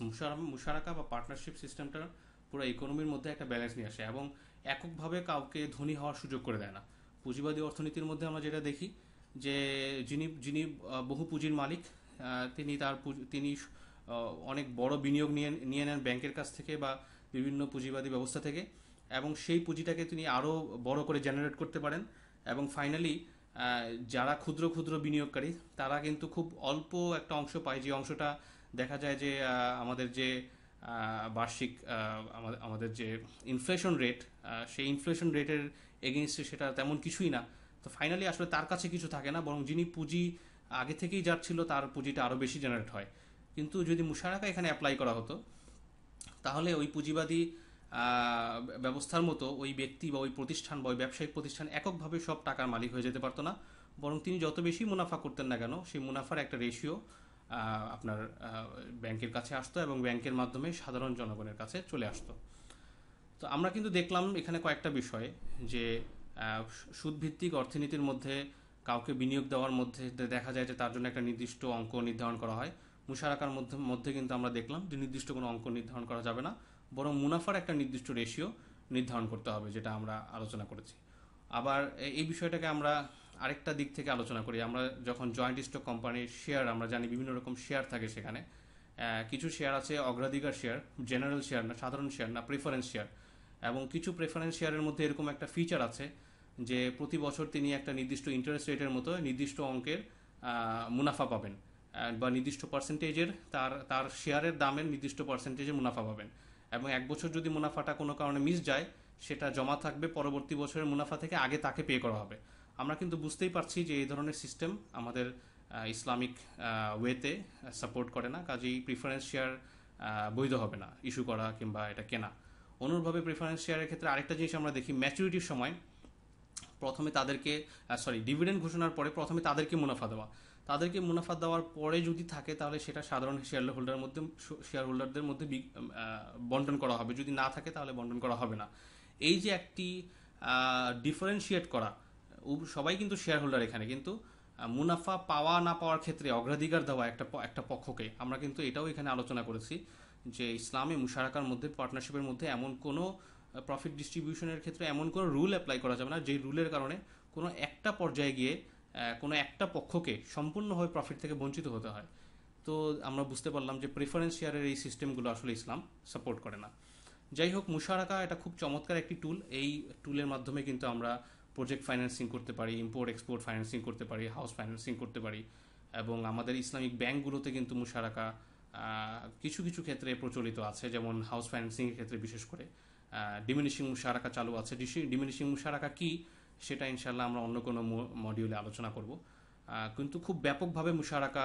মুশারাকা বা পার্টনারশিপ সিস্টেমটা পুরো ইকোনমির মধ্যে একটা ব্যালেন্স নিয়ে আসে এবং এককভাবে কাউকে ধনী হওয়ার সুযোগ করে দেয় না। পুঁজিবাদী অর্থনীতির মধ্যে আমরা যেটা দেখি যে যিনি যিনি বহু পুঁজির মালিক, তিনি অনেক বড় বিনিয়োগ নিয়ে নেন ব্যাংকের কাছ থেকে বা বিভিন্ন পুঁজিবাদী ব্যবস্থা থেকে, এবং সেই পুঁজিটাকে তিনি আরও বড় করে জেনারেট করতে পারেন। এবং ফাইনালি যারা ক্ষুদ্র ক্ষুদ্র বিনিয়োগকারী, তারা কিন্তু খুব অল্প একটা অংশ পায়, যে অংশটা দেখা যায় যে আমাদের যে বার্ষিক আমাদের যে ইনফ্লেশন রেট, সেই ইনফ্লেশন রেটের এগেনস্টে সেটা তেমন কিছুই না। তো ফাইনালি আসলে তার কাছে কিছু থাকে না, বরং যিনি পুঁজি আগে থেকেই যার ছিল তার পুঁজিটা আরও বেশি জেনারেট হয়। কিন্তু যদি মুশারাকা এখানে অ্যাপ্লাই করা হতো, তাহলে ওই পুঁজিবাদী ব্যবস্থার মতো ওই ব্যক্তি বা ওই প্রতিষ্ঠান বা ওই ব্যবসায়িক প্রতিষ্ঠান এককভাবে সব টাকার মালিক হয়ে যেতে পারতো না, বরং তিনি যত বেশি মুনাফা করতেন না কেন, সেই মুনাফার একটা রেশিও আপনার ব্যাংকের কাছে আসতো এবং ব্যাংকের মাধ্যমে সাধারণ জনগণের কাছে চলে আসতো। তো আমরা কিন্তু দেখলাম এখানে কয়েকটা বিষয়, যে সুদভিত্তিক অর্থনীতির মধ্যে কাউকে বিনিয়োগ দেওয়ার মধ্যে দেখা যায় যে তার জন্য একটা নির্দিষ্ট অঙ্ক নির্ধারণ করা হয়। মুশারাকার মধ্যে কিন্তু আমরা দেখলাম যে নির্দিষ্ট কোনো অঙ্ক নির্ধারণ করা যাবে না, বরং মুনাফার একটা নির্দিষ্ট রেশিও নির্ধারণ করতে হবে, যেটা আমরা আলোচনা করেছি। আবার এই বিষয়টাকে আমরা আরেকটা দিক থেকে আলোচনা করি। আমরা যখন জয়েন্ট স্টক কোম্পানির শেয়ার, আমরা জানি বিভিন্ন রকম শেয়ার থাকে সেখানে। কিছু শেয়ার আছে অগ্রাধিকার শেয়ার, জেনারেল শেয়ার না, সাধারণ শেয়ার না, প্রেফারেন্স শেয়ার। এবং কিছু প্রেফারেন্স শেয়ারের মধ্যে এরকম একটা ফিচার আছে যে প্রতি বছর তিনি একটা নির্দিষ্ট ইন্টারেস্ট রেটের মতো নির্দিষ্ট অঙ্কের মুনাফা পাবেন, বা নির্দিষ্ট পার্সেন্টেজের তার শেয়ারের দামের নির্দিষ্ট পার্সেন্টেজের মুনাফা পাবেন। এবং এক বছর যদি মুনাফাটা কোনো কারণে মিস যায়, সেটা জমা থাকবে পরবর্তী বছরের মুনাফা থেকে, আগে তাকে পে করা হবে। আমরা কিন্তু বুঝতেই পারছি যে এই ধরনের সিস্টেম আমাদের ইসলামিক ওয়েতে সাপোর্ট করে না, কাজেই প্রিফারেন্স শেয়ার বৈধ হবে না ইস্যু করা কিংবা এটা কেনা। অনুরূপভাবে প্রিফারেন্স শেয়ারের ক্ষেত্রে আরেকটা জিনিস আমরা দেখি, ম্যাচুরিটির সময় প্রথমে তাদেরকে ডিভিডেন্ড ঘোষণার পরে প্রথমে তাদেরকে মুনাফা দেওয়ার পরে যদি থাকে, তাহলে সেটা সাধারণ শেয়ার হোল্ডারদের মধ্যে বন্টন করা হবে। যদি না থাকে তাহলে বন্টন করা হবে না। এই যে একটি ডিফারেন্সিয়েট করা, সবাই কিন্তু শেয়ার হোল্ডার এখানে, কিন্তু মুনাফা পাওয়া না পাওয়ার ক্ষেত্রে অগ্রাধিকার দেওয়া একটা পক্ষকে, আমরা কিন্তু এটাও এখানে আলোচনা করেছি যে ইসলামে মুশারাকার মধ্যে, পার্টনারশিপের মধ্যে এমন কোনো প্রফিট ডিস্ট্রিবিউশনের ক্ষেত্রে এমন কোনো রুল অ্যাপ্লাই করা যাবে না যে রুলের কারণে কোনো একটা পর্যায়ে গিয়ে কোনো একটা পক্ষকে সম্পূর্ণভাবে প্রফিট থেকে বঞ্চিত হতে হয়। তো আমরা বুঝতে পারলাম যে প্রেফারেন্স শেয়ারের এই সিস্টেমগুলো আসলে ইসলাম সাপোর্ট করে না। যাই হোক, মুশারাকা এটা খুব চমৎকার একটি টুল। এই টুলের মাধ্যমে কিন্তু আমরা প্রজেক্ট ফাইন্যান্সিং করতে পারি, ইম্পোর্ট এক্সপোর্ট ফাইন্যান্সিং করতে পারি, হাউস ফাইন্যান্সিং করতে পারি, এবং আমাদের ইসলামিক ব্যাংকগুলোতে কিন্তু মুশারাকা কিছু কিছু ক্ষেত্রে প্রচলিত আছে, যেমন হাউস ফাইন্যান্সিংয়ের ক্ষেত্রে বিশেষ করে ডিমিনিশিং মুশারাকা চালু আছে। ডিমিনিশিং মুশারাকা কি, সেটা ইনশাল্লাহ আমরা অন্য কোনো মডিউলে আলোচনা করব। কিন্তু খুব ব্যাপকভাবে মুশারাকা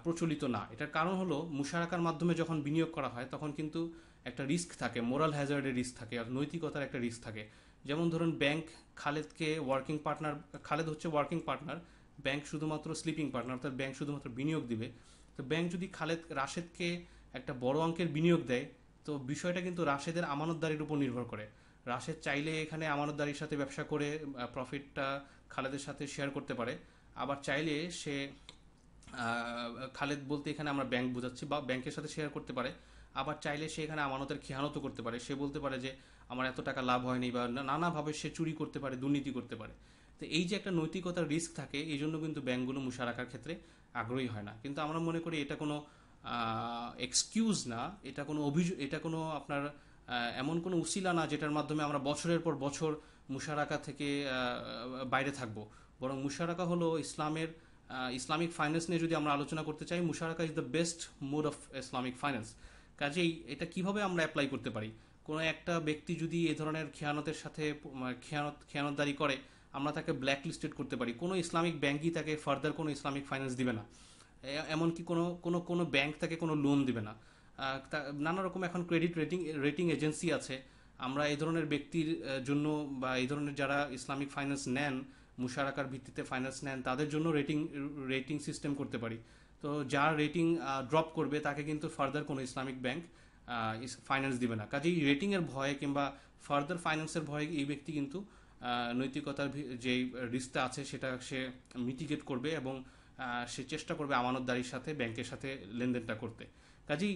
প্রচলিত না। এটার কারণ হলো, মুশারাকার মাধ্যমে যখন বিনিয়োগ করা হয় তখন কিন্তু একটা রিস্ক থাকে, মোরাল হ্যাজার্ডের রিস্ক থাকে, নৈতিকতার একটা রিস্ক থাকে। যেমন ধরুন, ব্যাংক খালেদ হচ্ছে ওয়ার্কিং পার্টনার, ব্যাংক শুধুমাত্র স্লিপিং পার্টনার, অর্থাৎ ব্যাংক শুধুমাত্র বিনিয়োগ দিবে। তো ব্যাংক যদি রাশেদকে একটা বড় অঙ্কের বিনিয়োগ দেয়, তো বিষয়টা কিন্তু রাশেদের আমানতদারির উপর নির্ভর করে। রাশেদ চাইলে এখানে আমানতদারির সাথে ব্যবসা করে প্রফিটটা খালেদের সাথে শেয়ার করতে পারে, আবার চাইলে সে খালেদ বলতে এখানে আমরা ব্যাংক বোঝাচ্ছি, বা ব্যাংকের সাথে শেয়ার করতে পারে। আবার চাইলে সে এখানে আমানতের খেয়ানতও করতে পারে, সে বলতে পারে যে আমার এত টাকা লাভ হয়নি, বা নানাভাবে সে চুরি করতে পারে, দুর্নীতি করতে পারে। তো এই যে একটা নৈতিকতার রিস্ক থাকে, এই জন্য কিন্তু ব্যাংকগুলো মুশারাকার ক্ষেত্রে আগ্রহী হয় না। কিন্তু আমরা মনে করি এটা কোনো এক্সকিউজ না, এটা কোনো আপনার এমন কোনো উসিলা না যেটার মাধ্যমে আমরা বছরের পর বছর মুশারাকা থেকে বাইরে থাকব। বরং মুশারাকা হলো ইসলামিক ফাইন্যান্স নিয়ে যদি আমরা আলোচনা করতে চাই, মুশারাকা is the best mode of Islamic finance. কাজেই এটা কিভাবে আমরা অ্যাপ্লাই করতে পারি? কোনো একটা ব্যক্তি যদি এ ধরনের খেয়ানতের সাথে খেয়ানতদারি করে, আমরা তাকে ব্ল্যাক লিস্টেড করতে পারি। কোনো ইসলামিক ব্যাংকই তাকে ফার্দার কোনো ইসলামিক ফাইন্যান্স দিবে না, এমনকি কোনো ব্যাংক তাকে কোনো লোন দিবে না। নানা রকম এখন ক্রেডিট রেটিং এজেন্সি আছে, আমরা এই ধরনের ব্যক্তির জন্য বা এই ধরনের যারা ইসলামিক ফাইন্যান্স নেন, মুশারাকার ভিত্তিতে ফাইন্যান্স নেন, তাদের জন্য রেটিং সিস্টেম করতে পারি। তো যার রেটিং ড্রপ করবে তাকে কিন্তু ফার্দার কোনো ইসলামিক ব্যাংক ফাইন্যান্স দিবে না। কাজেই রেটিংয়ের ভয়ে কিংবা ফার্দার ফাইন্যান্সের ভয়ে এই ব্যক্তি কিন্তু নৈতিকতার যে রিস্কটা আছে সেটা সে মিটিগেট করবে এবং সে চেষ্টা করবে আমানতদারির সাথে ব্যাংকের সাথে লেনদেনটা করতে। কাজেই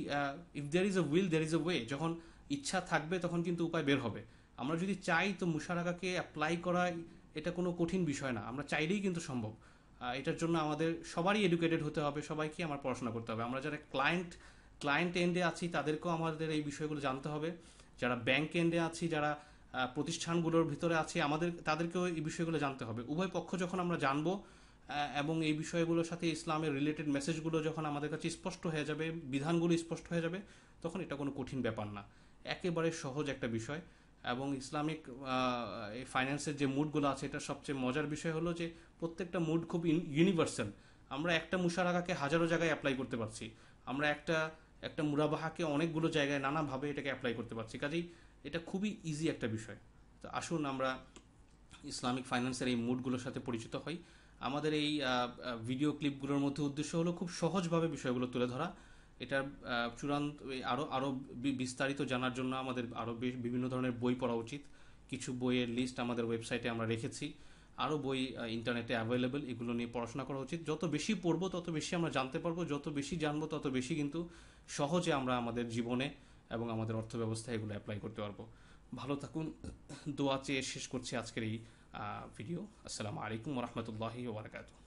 if there is a will there is a way, যখন ইচ্ছা থাকবে তখন কিন্তু উপায় বের হবে। আমরা যদি চাই তো মুশারাকাকে অ্যাপ্লাই করা এটা কোনো কঠিন বিষয় না, আমরা চাইলেই কিন্তু সম্ভব। এটার জন্য আমাদের সবারই এডুকেটেড হতে হবে, সবাইকে আমার পড়াশোনা করতে হবে। আমরা যারা ক্লায়েন্ট এন্ডে আছি তাদেরকেও আমাদের এই বিষয়গুলো জানতে হবে, যারা ব্যাংক এন্ডে আছি, যারা প্রতিষ্ঠানগুলোর ভিতরে আছি, তাদেরকেও এই বিষয়গুলো জানতে হবে। উভয় পক্ষ যখন আমরা জানবো এবং এই বিষয়গুলোর সাথে ইসলামের রিলেটেড মেসেজগুলো যখন আমাদের কাছে স্পষ্ট হয়ে যাবে, বিধানগুলো স্পষ্ট হয়ে যাবে, তখন এটা কোনো কঠিন ব্যাপার না, একেবারে সহজ একটা বিষয়। এবং ইসলামিক এই ফাইন্যান্সের যে মুডগুলো আছে, এটা সবচেয়ে মজার বিষয় হলো যে প্রত্যেকটা মুড খুব ইউনিভার্সাল। আমরা একটা মুশারাকাকে হাজারো জায়গায় অ্যাপ্লাই করতে পারছি, আমরা একটা মুরাবাহাকে অনেকগুলো জায়গায় নানাভাবে এটাকে অ্যাপ্লাই করতে পারছি। কাজেই এটা খুবই ইজি একটা বিষয়। তো আসুন আমরা ইসলামিক ফাইন্যান্সের এই মুডগুলোর সাথে পরিচিত হই। আমাদের এই ভিডিও ক্লিপগুলোর মধ্যে উদ্দেশ্য হলো খুব সহজভাবে বিষয়গুলো তুলে ধরা। এটার চূড়ান্ত আরও বিস্তারিত জানার জন্য আমাদের আরও বিভিন্ন ধরনের বই পড়া উচিত। কিছু বইয়ের লিস্ট আমাদের ওয়েবসাইটে আমরা রেখেছি, আরও বই ইন্টারনেটে অ্যাভেলেবেল। এগুলো নিয়ে পড়াশোনা করা উচিত। যত বেশি পড়বো তত বেশি আমরা জানতে পারবো, যত বেশি জানবো তত বেশি কিন্তু সহজে আমরা আমাদের জীবনে এবং আমাদের অর্থ ব্যবস্থায় এগুলো অ্যাপ্লাই করতে পারবো। ভালো থাকুন, দোয়া চেয়ে শেষ করছি আজকের এই ভিডিও। আসসালামু আলাইকুম ওয়া রাহমাতুল্লাহি ওয়া বারাকাতুহু।